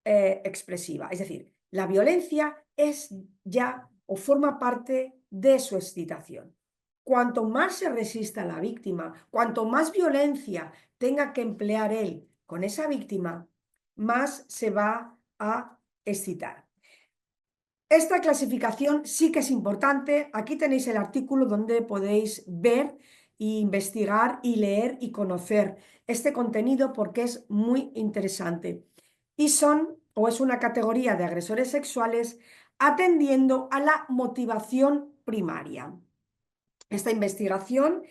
expresiva. Es decir, la violencia es ya o forma parte de su excitación. Cuanto más se resista la víctima, cuanto más violencia tenga que emplear él con esa víctima, más se va a excitar. Esta clasificación sí que es importante. Aquí tenéis el artículo donde podéis ver e investigar y leer y conocer este contenido porque es muy interesante. Y son, o es una categoría de agresores sexuales atendiendo a la motivación primaria. Esta investigación,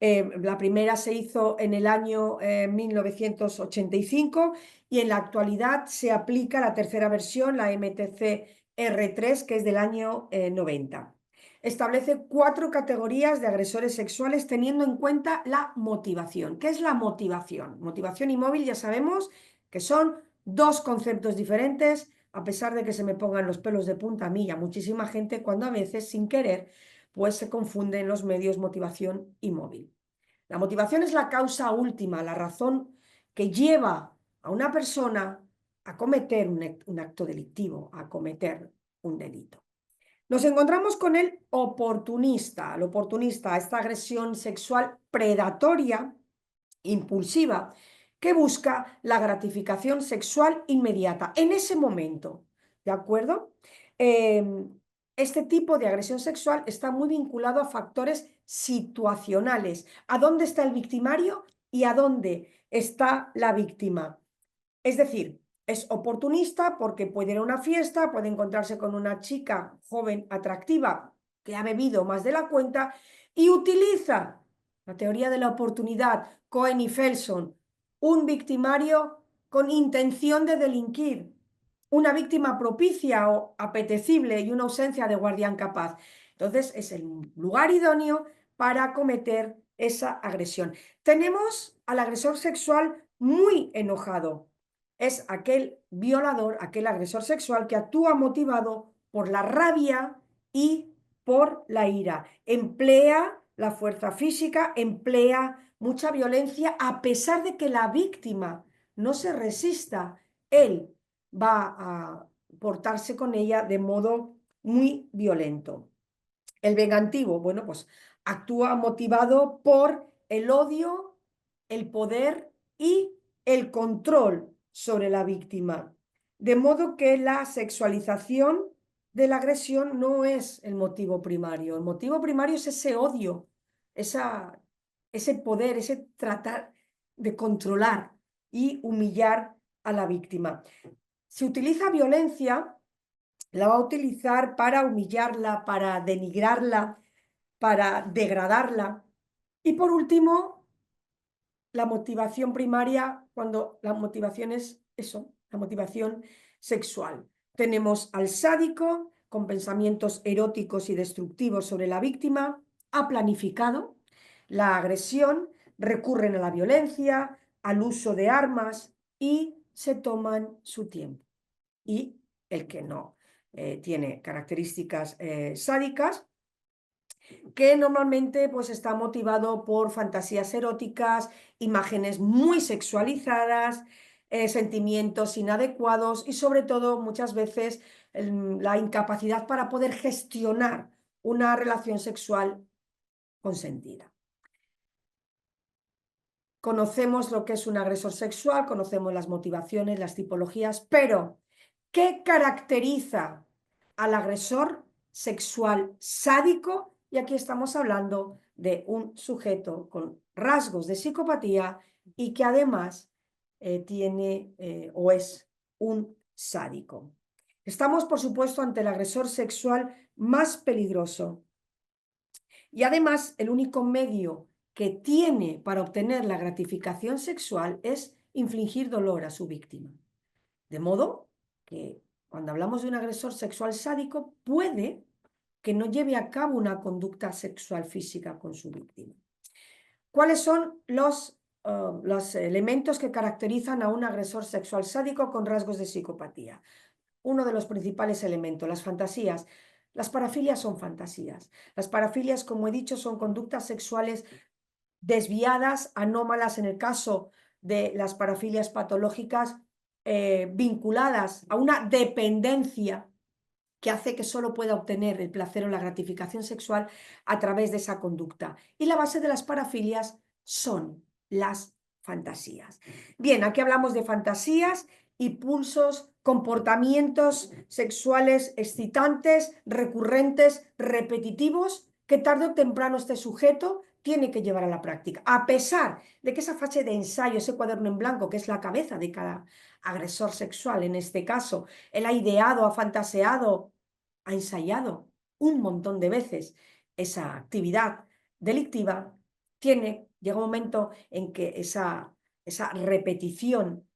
la primera se hizo en el año 1985 y en la actualidad se aplica la tercera versión, la MTC-R3, que es del año 90. Establece 4 categorías de agresores sexuales teniendo en cuenta la motivación. ¿Qué es la motivación? Motivación y móvil ya sabemos que son 2 conceptos diferentes, a pesar de que se me pongan los pelos de punta a mí y a muchísima gente cuando a veces, sin querer, pues se confunden los medios motivación y móvil. La motivación es la causa última, la razón que lleva a una persona a cometer un acto delictivo, a cometer un delito. Nos encontramos con el oportunista. El oportunista, esta agresión sexual predatoria, impulsiva, que busca la gratificación sexual inmediata, en ese momento. ¿De acuerdo? Este tipo de agresión sexual está muy vinculado a factores situacionales. ¿A dónde está el victimario y a dónde está la víctima. Es decir, es oportunista porque puede ir a una fiesta, puede encontrarse con una chica joven, atractiva, que ha bebido más de la cuenta y utiliza la teoría de la oportunidad, Cohen y Felson, un victimario con intención de delinquir, una víctima propicia o apetecible y una ausencia de guardián capaz. Entonces es el lugar idóneo para cometer esa agresión. Tenemos al agresor sexual muy enojado. Es aquel violador, aquel agresor sexual que actúa motivado por la rabia y por la ira. Emplea la fuerza física, emplea mucha violencia a pesar de que la víctima no se resista. Él va a portarse con ella de modo muy violento. El vengativo, bueno, pues actúa motivado por el odio, el poder y el control sobre la víctima. De modo que la sexualización de la agresión no es el motivo primario. El motivo primario es ese odio, ese poder, ese tratar de controlar y humillar a la víctima. Se utiliza violencia, la va a utilizar para humillarla, para denigrarla, para degradarla. Y por último, la motivación primaria, cuando la motivación es eso, la motivación sexual. Tenemos al sádico con pensamientos eróticos y destructivos sobre la víctima, ha planificado la agresión, recurren a la violencia, al uso de armas y se toman su tiempo. Y el que no tiene características sádicas, que normalmente pues, está motivado por fantasías eróticas, imágenes muy sexualizadas, sentimientos inadecuados y sobre todo muchas veces la incapacidad para poder gestionar una relación sexual consentida. Conocemos lo que es un agresor sexual, conocemos las motivaciones, las tipologías, pero ¿qué caracteriza al agresor sexual sádico? Y aquí estamos hablando de un sujeto con rasgos de psicopatía y que además tiene o es un sádico. Estamos, por supuesto, ante el agresor sexual más peligroso. Y además, el único medio que tiene para obtener la gratificación sexual es infligir dolor a su víctima. De modo que cuando hablamos de un agresor sexual sádico, puede que no lleve a cabo una conducta sexual física con su víctima. ¿Cuáles son los elementos que caracterizan a un agresor sexual sádico con rasgos de psicopatía? Uno de los principales elementos, las fantasías. Las parafilias son fantasías. Las parafilias, como he dicho, son conductas sexuales desviadas, anómalas en el caso de las parafilias patológicas, vinculadas a una dependencia que hace que solo pueda obtener el placer o la gratificación sexual a través de esa conducta. Y la base de las parafilias son las fantasías. Bien, aquí hablamos de fantasías, impulsos, comportamientos sexuales excitantes, recurrentes, repetitivos, que tarde o temprano este sujeto tiene que llevar a la práctica, a pesar de que esa fase de ensayo, ese cuaderno en blanco, que es la cabeza de cada agresor sexual en este caso, él ha ideado, ha fantaseado, ha ensayado un montón de veces esa actividad delictiva, llega un momento en que esa repetición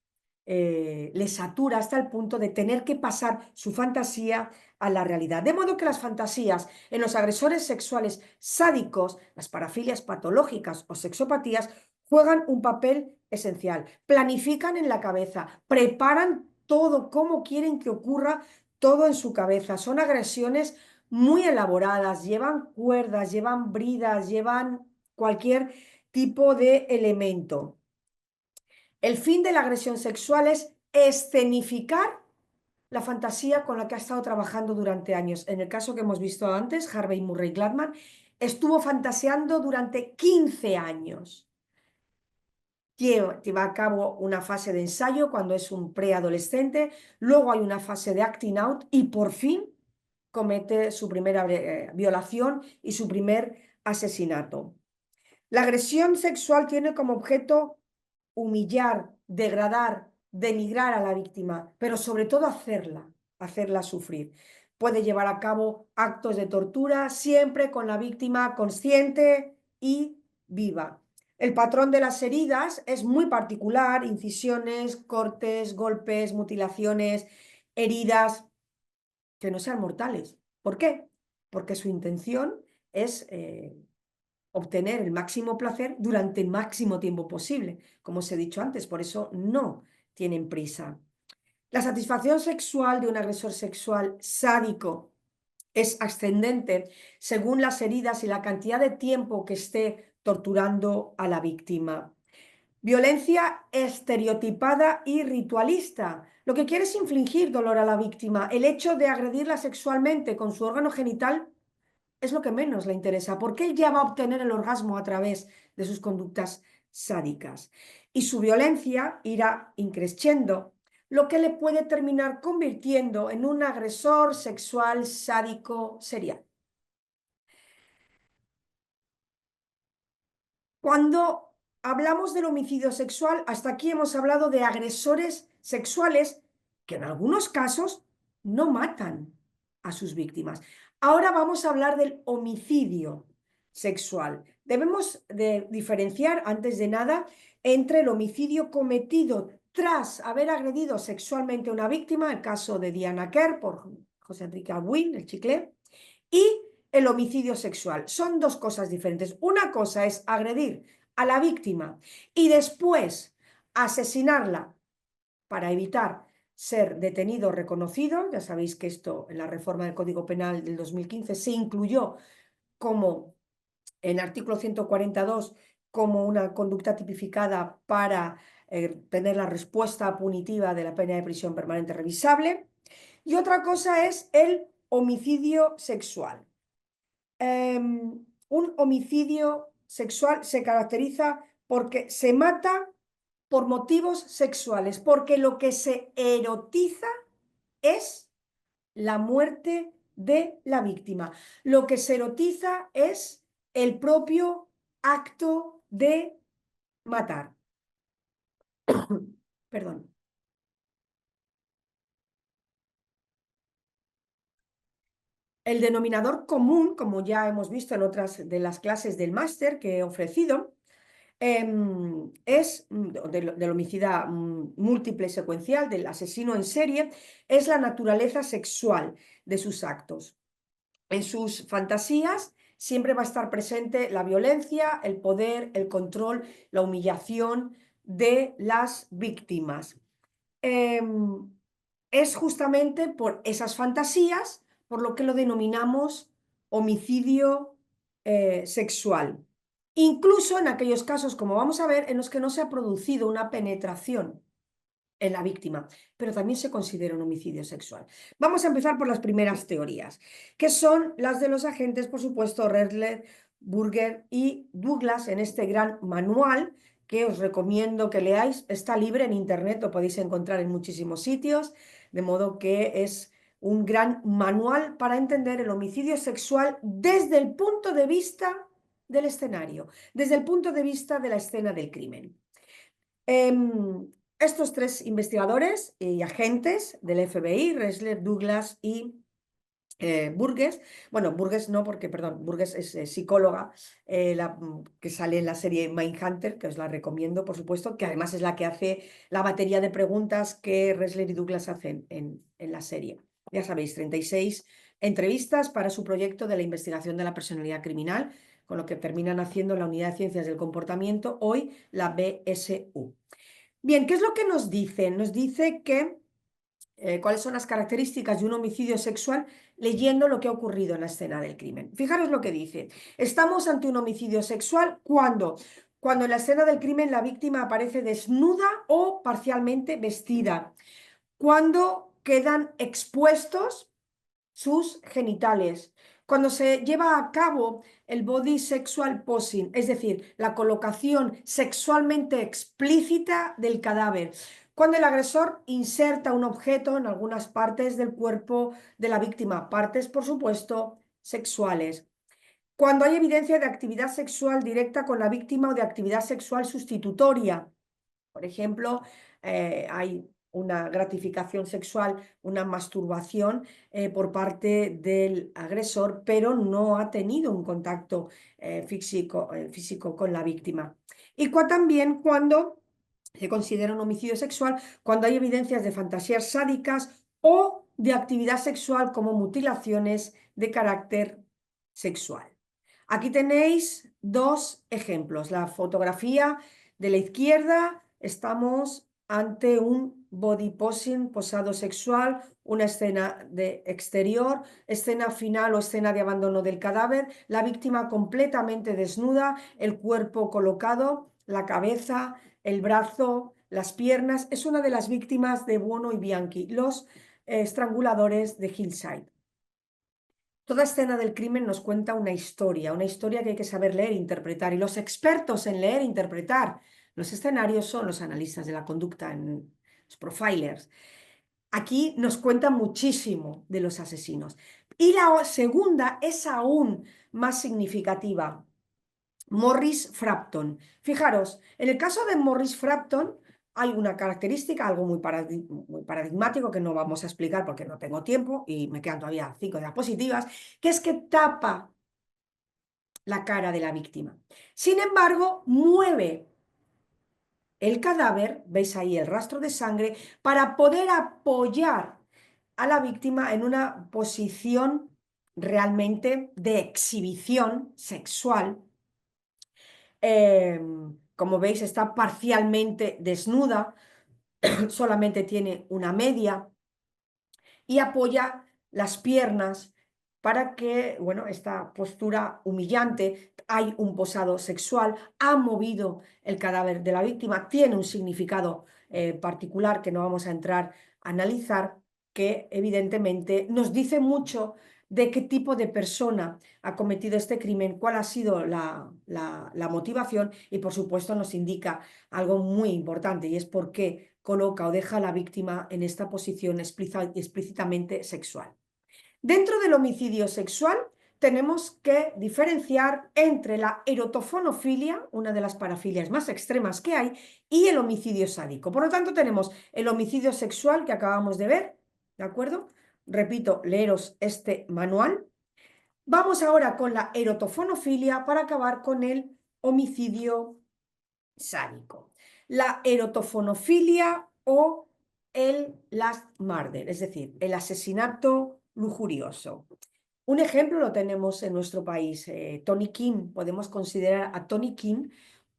le satura hasta el punto de tener que pasar su fantasía a la realidad. De modo que las fantasías en los agresores sexuales sádicos, las parafilias patológicas o sexopatías, juegan un papel esencial. Planifican en la cabeza, preparan todo como quieren que ocurra todo en su cabeza. Son agresiones muy elaboradas, llevan cuerdas, llevan bridas, llevan cualquier tipo de elemento. El fin de la agresión sexual es escenificar la fantasía con la que ha estado trabajando durante años. En el caso que hemos visto antes, Harvey Murray Gladman estuvo fantaseando durante 15 años. Lleva a cabo una fase de ensayo cuando es un preadolescente, luego hay una fase de acting out y por fin comete su primera violación y su primer asesinato. La agresión sexual tiene como objeto humillar, degradar, denigrar a la víctima, pero sobre todo hacerla sufrir. Puede llevar a cabo actos de tortura siempre con la víctima consciente y viva. El patrón de las heridas es muy particular: incisiones, cortes, golpes, mutilaciones, heridas que no sean mortales. ¿Por qué? Porque su intención es obtener el máximo placer durante el máximo tiempo posible, como os he dicho antes, por eso no tienen prisa. La satisfacción sexual de un agresor sexual sádico es ascendente según las heridas y la cantidad de tiempo que esté torturando a la víctima. Violencia estereotipada y ritualista. Lo que quiere es infligir dolor a la víctima. El hecho de agredirla sexualmente con su órgano genital es lo que menos le interesa, porque él ya va a obtener el orgasmo a través de sus conductas sádicas. Y su violencia irá increciendo, lo que le puede terminar convirtiendo en un agresor sexual sádico serial. Cuando hablamos del homicidio sexual, hasta aquí hemos hablado de agresores sexuales que en algunos casos no matan a sus víctimas. Ahora vamos a hablar del homicidio sexual. Debemos de diferenciar, antes de nada, entre el homicidio cometido tras haber agredido sexualmente a una víctima, el caso de Diana Kerr por José Enrique Abuin, el Chicle, y el homicidio sexual. Son dos cosas diferentes. Una cosa es agredir a la víctima y después asesinarla para evitar ser detenido o reconocido. Ya sabéis que esto en la reforma del Código Penal del 2015 se incluyó como en artículo 142 como una conducta tipificada para tener la respuesta punitiva de la pena de prisión permanente revisable. Y otra cosa es el homicidio sexual. Un homicidio sexual se caracteriza porque se mata por motivos sexuales, porque lo que se erotiza es la muerte de la víctima. Lo que se erotiza es el propio acto de matar. Perdón. El denominador común, como ya hemos visto en otras de las clases del máster que he ofrecido, es del homicida múltiple secuencial, del asesino en serie, es la naturaleza sexual de sus actos. En sus fantasías siempre va a estar presente la violencia, el poder, el control, la humillación de las víctimas. Es justamente por esas fantasías por lo que lo denominamos homicidio sexual. Incluso en aquellos casos, como vamos a ver, en los que no se ha producido una penetración en la víctima, pero también se considera un homicidio sexual. Vamos a empezar por las primeras teorías, que son las de los agentes, por supuesto, Redler, Burger y Douglas, en este gran manual que os recomiendo que leáis. Está libre en internet, lo podéis encontrar en muchísimos sitios, de modo que es un gran manual para entender el homicidio sexual desde el punto de vista del escenario, desde el punto de vista de la escena del crimen. Estos tres investigadores y agentes del FBI, Ressler, Douglas y Burgess, bueno, Burgess no, porque, perdón, Burgess es psicóloga que sale en la serie Mindhunter, que os la recomiendo, por supuesto, que además es la que hace la batería de preguntas que Ressler y Douglas hacen en la serie. Ya sabéis, 36 entrevistas para su proyecto de la investigación de la personalidad criminal, con lo que terminan haciendo la Unidad de Ciencias del Comportamiento, hoy la BSU. Bien, ¿qué es lo que nos dicen? Nos dice que cuáles son las características de un homicidio sexual leyendo lo que ha ocurrido en la escena del crimen. Fijaros lo que dice. Estamos ante un homicidio sexual cuando en la escena del crimen la víctima aparece desnuda o parcialmente vestida, cuando quedan expuestos sus genitales, cuando se lleva a cabo el body sexual posing, es decir, la colocación sexualmente explícita del cadáver, cuando el agresor inserta un objeto en algunas partes del cuerpo de la víctima, partes, por supuesto, sexuales, cuando hay evidencia de actividad sexual directa con la víctima o de actividad sexual sustitutoria, Por ejemplo, hay una gratificación sexual, una masturbación por parte del agresor, pero no ha tenido un contacto físico con la víctima. Y también cuando se considera un homicidio sexual, cuando hay evidencias de fantasías sádicas o de actividad sexual como mutilaciones de carácter sexual. Aquí tenéis dos ejemplos. La fotografía de la izquierda, estamos ante un body posing, posado sexual, una escena de exterior, escena final o escena de abandono del cadáver, la víctima completamente desnuda, el cuerpo colocado, la cabeza, el brazo, las piernas. Es una de las víctimas de Buono y Bianchi, los estranguladores de Hillside. Toda escena del crimen nos cuenta una historia que hay que saber leer e interpretar. Y los expertos en leer e interpretar los escenarios son los analistas de la conducta, los profilers. Aquí nos cuenta muchísimo de los asesinos. Y la segunda es aún más significativa. Morris Frampton. Fijaros, en el caso de Morris Frampton hay una característica, algo muy paradigmático que no vamos a explicar porque no tengo tiempo y me quedan todavía 5 diapositivas, que es que tapa la cara de la víctima. Sin embargo, mueve el cadáver, veis ahí el rastro de sangre, para poder apoyar a la víctima en una posición realmente de exhibición sexual. Como veis, está parcialmente desnuda, solamente tiene una media y apoya las piernas para que, bueno, esta postura humillante, hay un posado sexual, ha movido el cadáver de la víctima, tiene un significado particular que no vamos a entrar a analizar, que evidentemente nos dice mucho de qué tipo de persona ha cometido este crimen, cuál ha sido la motivación y por supuesto nos indica algo muy importante y es por qué coloca o deja a la víctima en esta posición explícitamente sexual. Dentro del homicidio sexual tenemos que diferenciar entre la erotofonofilia, una de las parafilias más extremas que hay, y el homicidio sádico. Por lo tanto, tenemos el homicidio sexual que acabamos de ver, ¿de acuerdo? Repito, leeros este manual. Vamos ahora con la erotofonofilia para acabar con el homicidio sádico. La erotofonofilia o el last murder, es decir, el asesinato lujurioso. Un ejemplo lo tenemos en nuestro país, Tony King. Podemos considerar a Tony King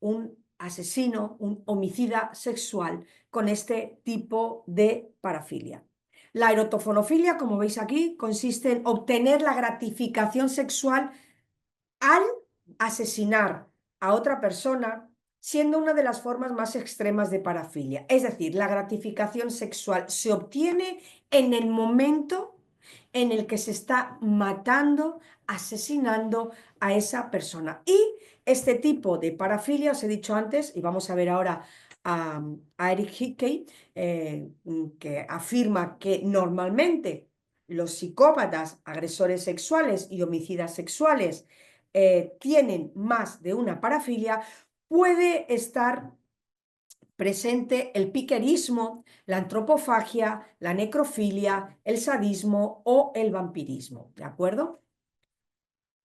un asesino, un homicida sexual con este tipo de parafilia. La erotofonofilia, como veis aquí, consiste en obtener la gratificación sexual al asesinar a otra persona, siendo una de las formas más extremas de parafilia. Es decir, la gratificación sexual se obtiene en el momento en el que se está matando, asesinando a esa persona. Y este tipo de parafilia, os he dicho antes, y vamos a ver ahora a Eric Hickey, que afirma que normalmente los psicópatas, agresores sexuales y homicidas sexuales tienen más de una parafilia, puede estar presente el piquerismo, la antropofagia, la necrofilia, el sadismo o el vampirismo, ¿de acuerdo?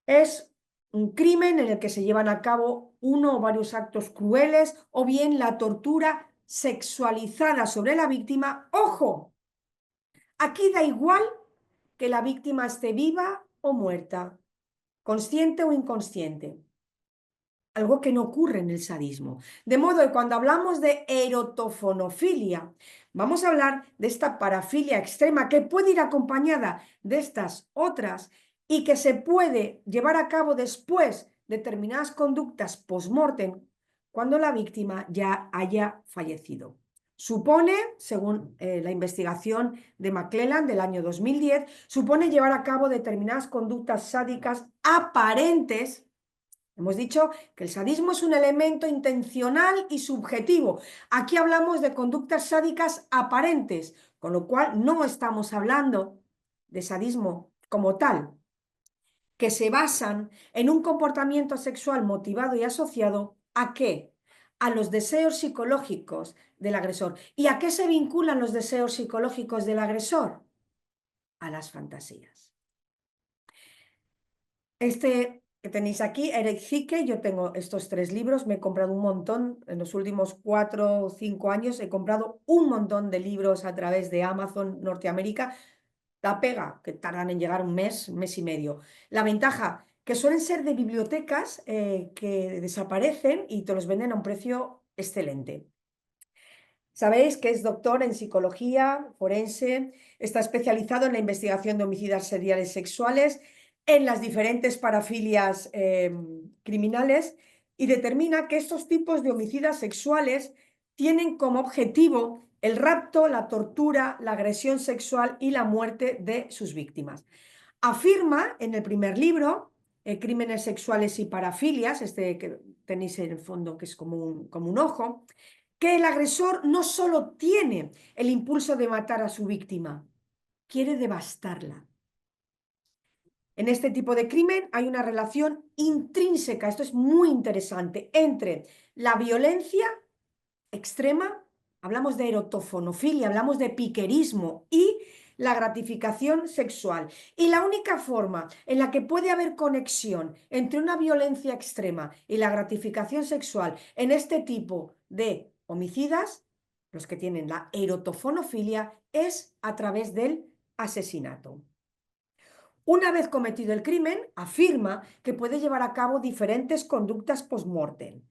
Es un crimen en el que se llevan a cabo uno o varios actos crueles o bien la tortura sexualizada sobre la víctima. ¡Ojo! Aquí da igual que la víctima esté viva o muerta, consciente o inconsciente. Algo que no ocurre en el sadismo. De modo que cuando hablamos de erotofonofilia, vamos a hablar de esta parafilia extrema que puede ir acompañada de estas otras y que se puede llevar a cabo después de determinadas conductas post-mortem cuando la víctima ya haya fallecido. Supone, según la investigación de McClelland del año 2010, supone llevar a cabo determinadas conductas sádicas aparentes. Hemos dicho que el sadismo es un elemento intencional y subjetivo. Aquí hablamos de conductas sádicas aparentes, con lo cual no estamos hablando de sadismo como tal, que se basan en un comportamiento sexual motivado y asociado ¿a qué? a los deseos psicológicos del agresor. ¿Y a qué se vinculan los deseos psicológicos del agresor? A las fantasías. Este que tenéis aquí, Eric Zicke, yo tengo estos 3 libros, me he comprado un montón, en los últimos 4 o 5 años he comprado un montón de libros a través de Amazon Norteamérica, la pega, que tardan en llegar un mes y medio. La ventaja, que suelen ser de bibliotecas que desaparecen y te los venden a un precio excelente. Sabéis que es doctor en psicología forense, está especializado en la investigación de homicidios seriales sexuales, en las diferentes parafilias criminales y determina que estos tipos de homicidios sexuales tienen como objetivo el rapto, la tortura, la agresión sexual y la muerte de sus víctimas. Afirma en el primer libro, Crímenes sexuales y parafilias, este que tenéis en el fondo que es como un ojo, que el agresor no solo tiene el impulso de matar a su víctima, quiere devastarla. En este tipo de crimen hay una relación intrínseca, esto es muy interesante, entre la violencia extrema, hablamos de erotofonofilia, hablamos de piquerismo y la gratificación sexual. Y la única forma en la que puede haber conexión entre una violencia extrema y la gratificación sexual en este tipo de homicidas, los que tienen la erotofonofilia, es a través del asesinato. Una vez cometido el crimen, afirma que puede llevar a cabo diferentes conductas post-mortem.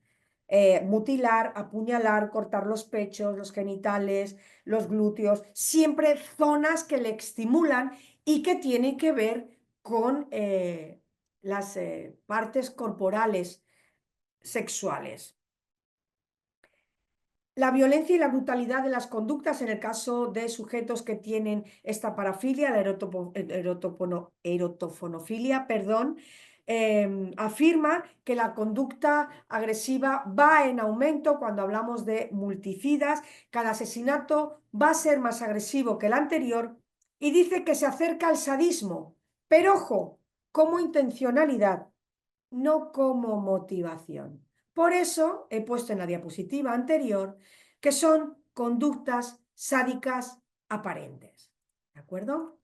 Mutilar, apuñalar, cortar los pechos, los genitales, los glúteos, siempre zonas que le estimulan y que tienen que ver con las partes corporales sexuales. La violencia y la brutalidad de las conductas en el caso de sujetos que tienen esta parafilia, la erotofonofilia, afirma que la conducta agresiva va en aumento cuando hablamos de multicidas. Cada asesinato va a ser más agresivo que el anterior y dice que se acerca al sadismo, pero ojo, como intencionalidad, no como motivación. Por eso he puesto en la diapositiva anterior que son conductas sádicas aparentes. ¿De acuerdo?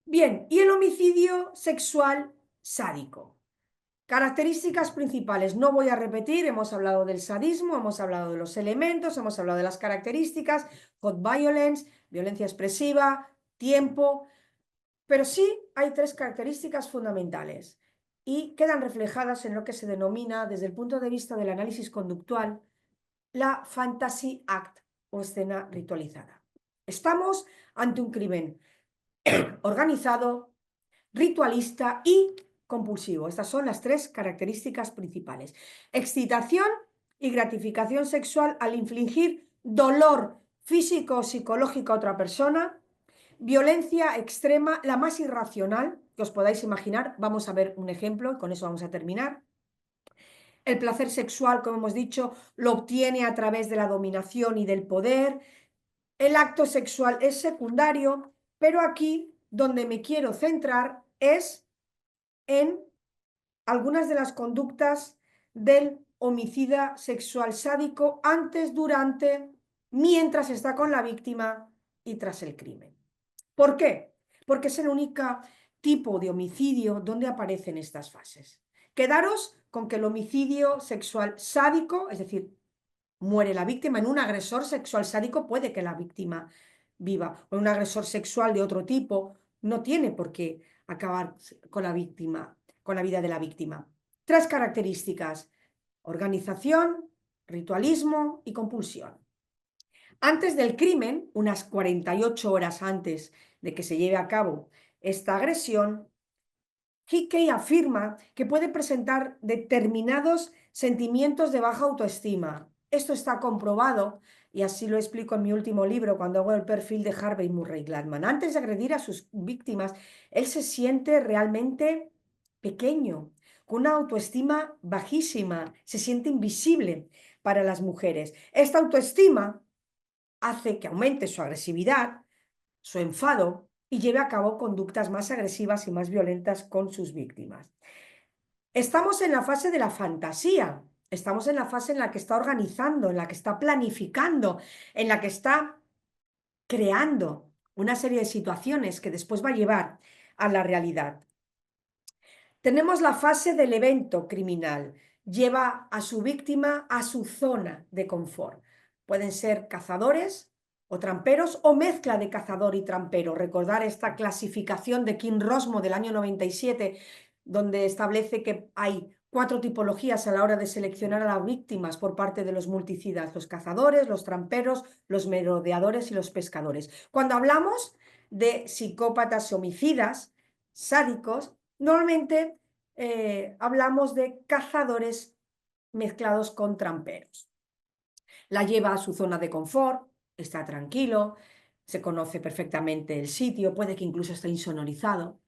Bien, y el homicidio sexual sádico. Características principales, no voy a repetir, hemos hablado del sadismo, hemos hablado de los elementos, hemos hablado de las características, hot violence, violencia expresiva, tiempo, pero sí hay 3 características fundamentales y quedan reflejadas en lo que se denomina, desde el punto de vista del análisis conductual, la fantasy act o escena ritualizada. Estamos ante un crimen organizado, ritualista y compulsivo. Estas son las 3 características principales. Excitación y gratificación sexual al infligir dolor físico o psicológico a otra persona, violencia extrema, la más irracional que os podáis imaginar. Vamos a ver un ejemplo y con eso vamos a terminar. El placer sexual, como hemos dicho, lo obtiene a través de la dominación y del poder. El acto sexual es secundario, pero aquí donde me quiero centrar es en algunas de las conductas del homicida sexual sádico antes, durante, mientras está con la víctima y tras el crimen. ¿Por qué? Porque es el único tipo de homicidio donde aparecen estas fases. Quedaros con que el homicidio sexual sádico, es decir, muere la víctima, en un agresor sexual sádico puede que la víctima viva, o un agresor sexual de otro tipo no tiene por qué acabar con la víctima, con la vida de la víctima. 3 características: organización, ritualismo y compulsión. Antes del crimen, unas 48 horas antes de que se lleve a cabo esta agresión, Hickey afirma que puede presentar determinados sentimientos de baja autoestima. Esto está comprobado y así lo explico en mi último libro cuando hago el perfil de Harvey Murray Gladman. Antes de agredir a sus víctimas, él se siente realmente pequeño, con una autoestima bajísima, se siente invisible para las mujeres. Esta autoestima hace que aumente su agresividad, su enfado y lleve a cabo conductas más agresivas y más violentas con sus víctimas. Estamos en la fase de la fantasía, Estamos en la fase en la que está organizando, en la que está planificando, en la que está creando una serie de situaciones que después va a llevar a la realidad. Tenemos la fase del evento criminal. Lleva a su víctima a su zona de confort. Pueden ser cazadores o tramperos o mezcla de cazador y trampero. Recordar esta clasificación de Kim Rosmo del año 97, donde establece que hay 4 tipologías a la hora de seleccionar a las víctimas por parte de los multicidas: los cazadores, los tramperos, los merodeadores y los pescadores. Cuando hablamos de psicópatas homicidas, sádicos, normalmente hablamos de cazadores mezclados con tramperos. La lleva a su zona de confort, está tranquilo, se conoce perfectamente el sitio, puede que incluso esté insonorizado,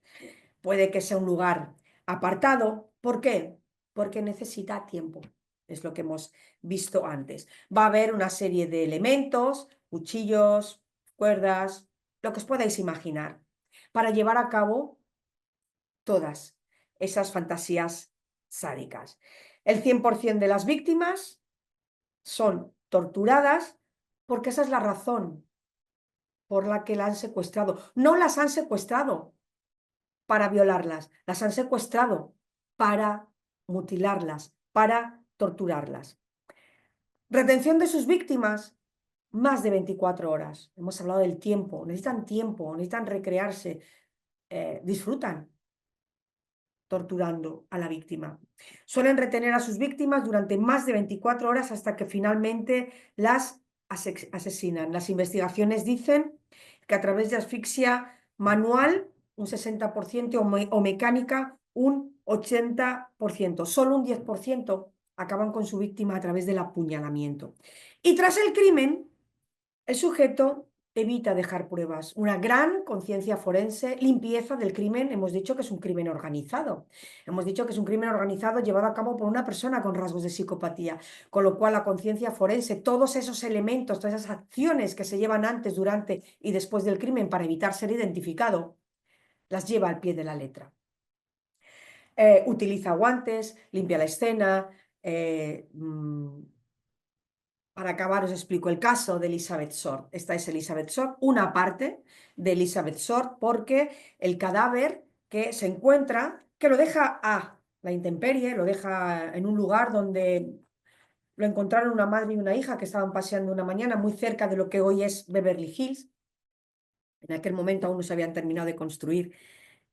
puede que sea un lugar apartado. ¿Por qué? Porque necesita tiempo. Es lo que hemos visto antes. Va a haber una serie de elementos, cuchillos, cuerdas, lo que os podáis imaginar, para llevar a cabo todas esas fantasías sádicas. El 100% de las víctimas son torturadas porque esa es la razón por la que la han secuestrado. No las han secuestrado para violarlas, las han secuestrado para mutilarlas, para torturarlas. Retención de sus víctimas, más de 24 horas. Hemos hablado del tiempo, tiempo, necesitan recrearse, disfrutan torturando a la víctima. Suelen retener a sus víctimas durante más de 24 horas hasta que finalmente las asesinan. Las investigaciones dicen que a través de asfixia manual, un 60%, o mecánica, un 80%. Solo un 10% acaban con su víctima a través del apuñalamiento. Y tras el crimen, el sujeto evita dejar pruebas. Una gran conciencia forense, limpieza del crimen. Hemos dicho que es un crimen organizado. Hemos dicho que es un crimen organizado llevado a cabo por una persona con rasgos de psicopatía. Con lo cual la conciencia forense, todos esos elementos, todas esas acciones que se llevan antes, durante y después del crimen para evitar ser identificado, las lleva al pie de la letra. Utiliza guantes, limpia la escena. Para acabar, os explico el caso de Elizabeth Short. Esta es Elizabeth Short, una parte de Elizabeth Short, porque el cadáver que se encuentra, que lo deja a la intemperie, lo deja en un lugar donde lo encontraron una madre y una hija que estaban paseando una mañana muy cerca de lo que hoy es Beverly Hills. En aquel momento aún no se habían terminado de construir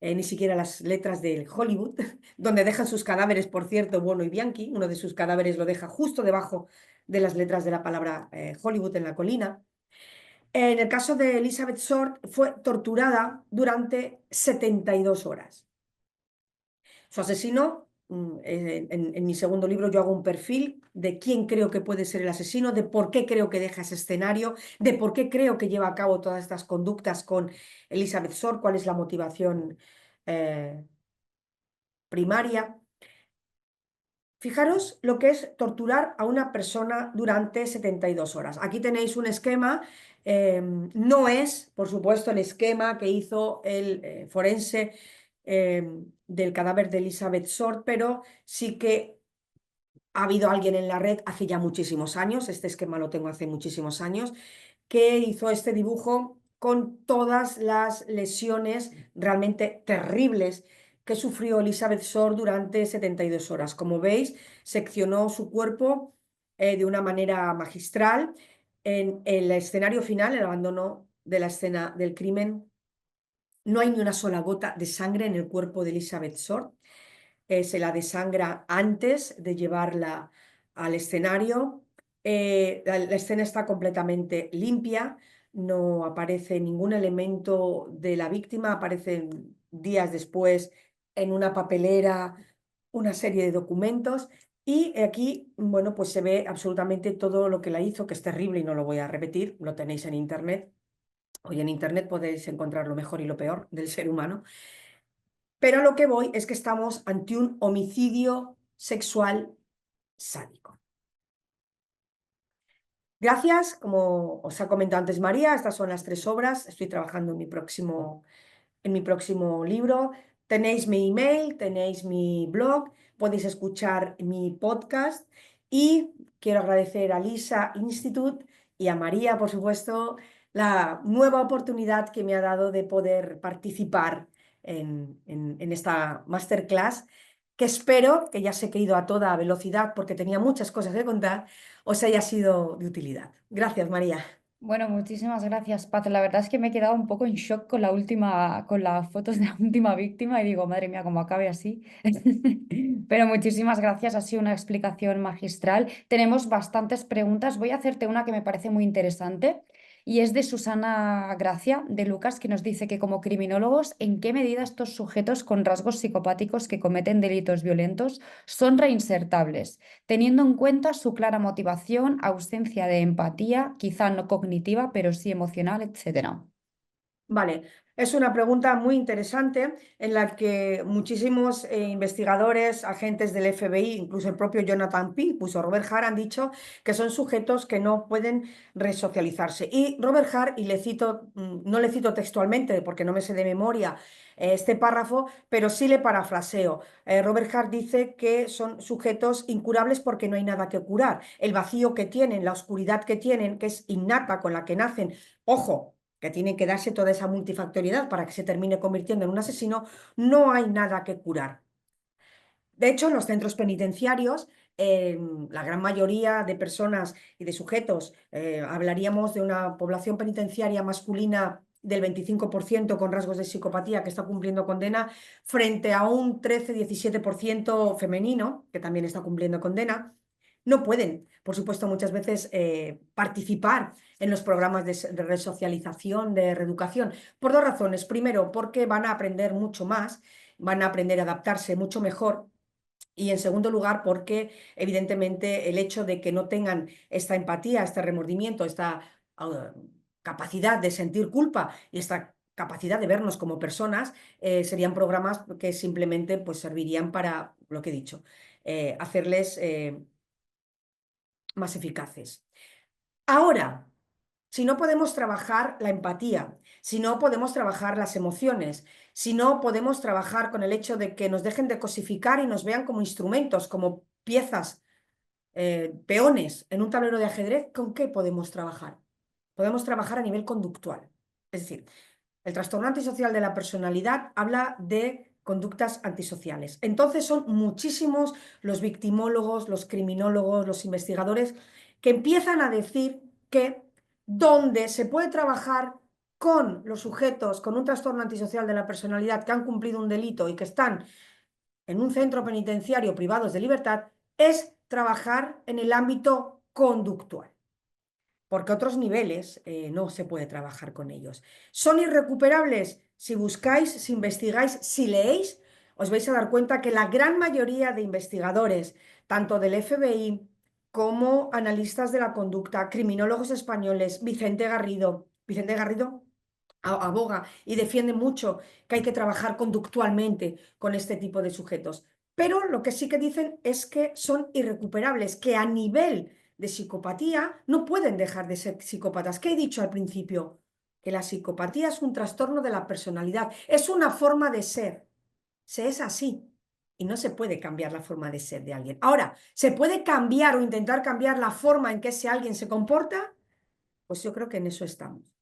ni siquiera las letras del Hollywood, donde dejan sus cadáveres, por cierto, Bono y Bianchi. Uno de sus cadáveres lo deja justo debajo de las letras de la palabra Hollywood en la colina. En el caso de Elizabeth Short, fue torturada durante 72 horas. Su asesino, en mi segundo libro yo hago un perfil de quién creo que puede ser el asesino, de por qué creo que deja ese escenario, de por qué creo que lleva a cabo todas estas conductas con Elizabeth Short, cuál es la motivación primaria. Fijaros lo que es torturar a una persona durante 72 horas. Aquí tenéis un esquema. No es, por supuesto, el esquema que hizo el forense del cadáver de Elizabeth Short, pero sí que ha habido alguien en la red hace ya muchísimos años, este esquema lo tengo hace muchísimos años, que hizo este dibujo con todas las lesiones realmente terribles que sufrió Elizabeth Short durante 72 horas. Como veis, seccionó su cuerpo de una manera magistral. En el escenario final, el abandono de la escena del crimen, no hay ni una sola gota de sangre en el cuerpo de Elizabeth Short. Se la desangra antes de llevarla al escenario. La escena está completamente limpia, no aparece ningún elemento de la víctima, aparecen días después en una papelera una serie de documentos. Y aquí, bueno, pues se ve absolutamente todo lo que la hizo, que es terrible y no lo voy a repetir, lo tenéis en internet. Hoy en internet podéis encontrar lo mejor y lo peor del ser humano. Pero a lo que voy es que estamos ante un homicidio sexual sádico. Gracias, como os ha comentado antes María, estas son las 3 obras. Estoy trabajando en mi próximo libro. Tenéis mi email, tenéis mi blog, podéis escuchar mi podcast Y quiero agradecer a Lisa Institute y a María, por supuesto, la nueva oportunidad que me ha dado de poder participar en esta masterclass, que espero, que ya sé que he ido a toda velocidad porque tenía muchas cosas que contar, os haya sido de utilidad. Gracias, María. Bueno, muchísimas gracias, Paz. La verdad es que me he quedado un poco en shock con la última, con las fotos de la última víctima y digo, madre mía, cómo acabe así. Pero muchísimas gracias, ha sido una explicación magistral. Tenemos bastantes preguntas. Voy a hacerte una que me parece muy interesante y es de Susana Gracia, de Lucas, que nos dice que como criminólogos, ¿en qué medida estos sujetos con rasgos psicopáticos que cometen delitos violentos son reinsertables, teniendo en cuenta su clara motivación, ausencia de empatía, quizá no cognitiva, pero sí emocional, etcétera? Vale, es una pregunta muy interesante en la que muchísimos investigadores, agentes del FBI, incluso el propio Jonathan Pink o Robert Hart han dicho que son sujetos que no pueden resocializarse. Y Robert Hart, y le cito, no le cito textualmente porque no me sé de memoria este párrafo, pero sí le parafraseo. Robert Hart dice que son sujetos incurables porque no hay nada que curar. El vacío que tienen, la oscuridad que tienen, que es innata, con la que nacen, ojo, que tiene que darse toda esa multifactoriedad para que se termine convirtiendo en un asesino, no hay nada que curar. De hecho, en los centros penitenciarios, la gran mayoría de personas y de sujetos, hablaríamos de una población penitenciaria masculina del 25% con rasgos de psicopatía que está cumpliendo condena, frente a un 13-17% femenino que también está cumpliendo condena. No pueden, por supuesto, muchas veces participar en los programas de resocialización, de reeducación, por dos razones. Primero, porque van a aprender mucho más, van a aprender a adaptarse mucho mejor. Y en segundo lugar, porque evidentemente el hecho de que no tengan esta empatía, este remordimiento, esta capacidad de sentir culpa y esta capacidad de vernos como personas, serían programas que simplemente pues, servirían para lo que he dicho, hacerles más eficaces. Ahora, si no podemos trabajar la empatía, si no podemos trabajar las emociones, si no podemos trabajar con el hecho de que nos dejen de cosificar y nos vean como instrumentos, como piezas, peones en un tablero de ajedrez, ¿con qué podemos trabajar? Podemos trabajar a nivel conductual. Es decir, el trastorno antisocial de la personalidad habla de conductas antisociales. Entonces son muchísimos los victimólogos, los criminólogos, los investigadores que empiezan a decir que donde se puede trabajar con los sujetos con un trastorno antisocial de la personalidad que han cumplido un delito y que están en un centro penitenciario privados de libertad es trabajar en el ámbito conductual, porque otros niveles no se puede trabajar con ellos. ¿Son irrecuperables? Si buscáis, si investigáis, si leéis, os vais a dar cuenta que la gran mayoría de investigadores, tanto del FBI como analistas de la conducta, criminólogos españoles, Vicente Garrido aboga y defiende mucho que hay que trabajar conductualmente con este tipo de sujetos. Pero lo que sí que dicen es que son irrecuperables, que a nivel de psicopatía no pueden dejar de ser psicópatas. ¿Qué he dicho al principio? Que la psicopatía es un trastorno de la personalidad, es una forma de ser. Se es así y no se puede cambiar la forma de ser de alguien. Ahora, ¿se puede cambiar o intentar cambiar la forma en que ese alguien se comporta? Pues yo creo que en eso estamos.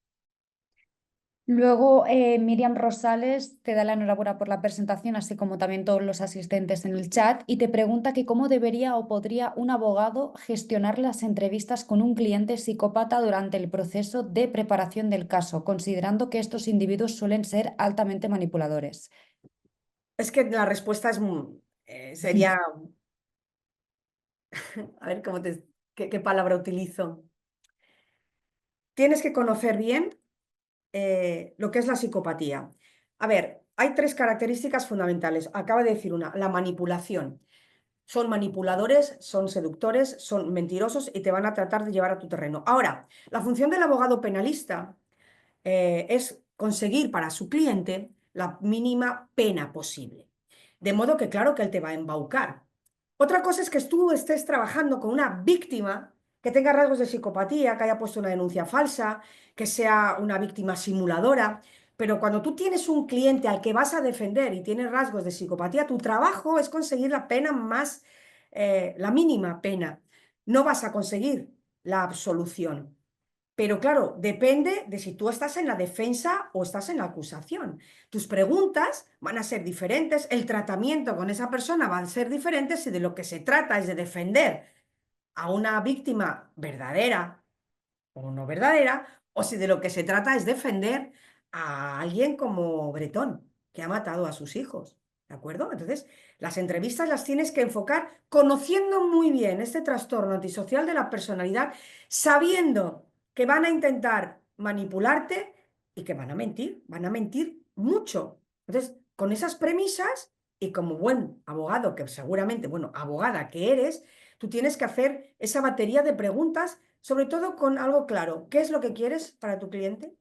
Luego, Miriam Rosales te da la enhorabuena por la presentación, así como también todos los asistentes en el chat, y te pregunta que cómo debería o podría un abogado gestionar las entrevistas con un cliente psicópata durante el proceso de preparación del caso, considerando que estos individuos suelen ser altamente manipuladores. Es que la respuesta es, sería, a ver qué palabra utilizo. Tienes que conocer bien lo que es la psicopatía. A ver, hay tres características fundamentales. Acaba de decir una, la manipulación. Son manipuladores, son seductores, son mentirosos y te van a tratar de llevar a tu terreno. Ahora, la función del abogado penalista es conseguir para su cliente la mínima pena posible. De modo que claro que él te va a embaucar. Otra cosa es que tú estés trabajando con una víctima que tenga rasgos de psicopatía, que haya puesto una denuncia falsa, que sea una víctima simuladora. Pero cuando tú tienes un cliente al que vas a defender y tiene rasgos de psicopatía, tu trabajo es conseguir la pena más, la mínima pena. no vas a conseguir la absolución. Pero claro, depende de si tú estás en la defensa o estás en la acusación. Tus preguntas van a ser diferentes, el tratamiento con esa persona va a ser diferente si de lo que se trata es de defender a una víctima verdadera o no verdadera, o si de lo que se trata es defender a alguien como Bretón, que ha matado a sus hijos. ¿De acuerdo? Entonces, las entrevistas las tienes que enfocar conociendo muy bien este trastorno antisocial de la personalidad, sabiendo que van a intentar manipularte y que van a mentir mucho. Entonces, con esas premisas y como buen abogado, que seguramente, bueno, abogada que eres, tú tienes que hacer esa batería de preguntas, sobre todo con algo claro. ¿Qué es lo que quieres para tu cliente?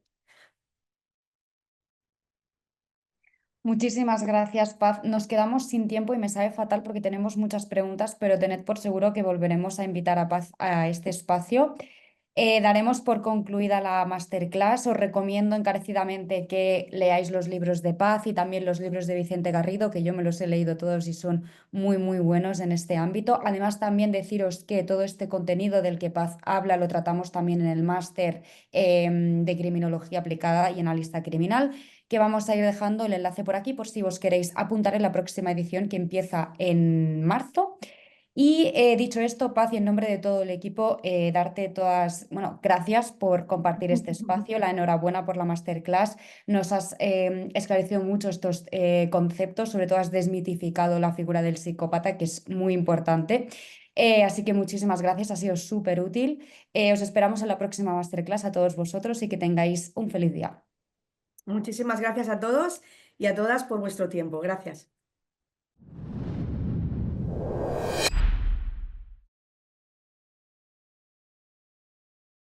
Muchísimas gracias, Paz. Nos quedamos sin tiempo y me sabe fatal porque tenemos muchas preguntas, pero tened por seguro que volveremos a invitar a Paz a este espacio. Daremos por concluida la masterclass. Os recomiendo encarecidamente que leáis los libros de Paz y también los libros de Vicente Garrido, que yo me los he leído todos y son muy, muy buenos en este ámbito. Además, también deciros que todo este contenido del que Paz habla lo tratamos también en el máster de Criminología Aplicada y Analista Criminal, que vamos a ir dejando el enlace por aquí por si vos queréis apuntar en la próxima edición que empieza en marzo. Y dicho esto, Paz, y en nombre de todo el equipo, darte todas, bueno, gracias por compartir este espacio, la enhorabuena por la masterclass. Nos has esclarecido mucho estos conceptos, sobre todo has desmitificado la figura del psicópata, que es muy importante. Así que muchísimas gracias, ha sido súper útil. Os esperamos en la próxima masterclass a todos vosotros y que tengáis un feliz día. Muchísimas gracias a todos y a todas por vuestro tiempo. Gracias.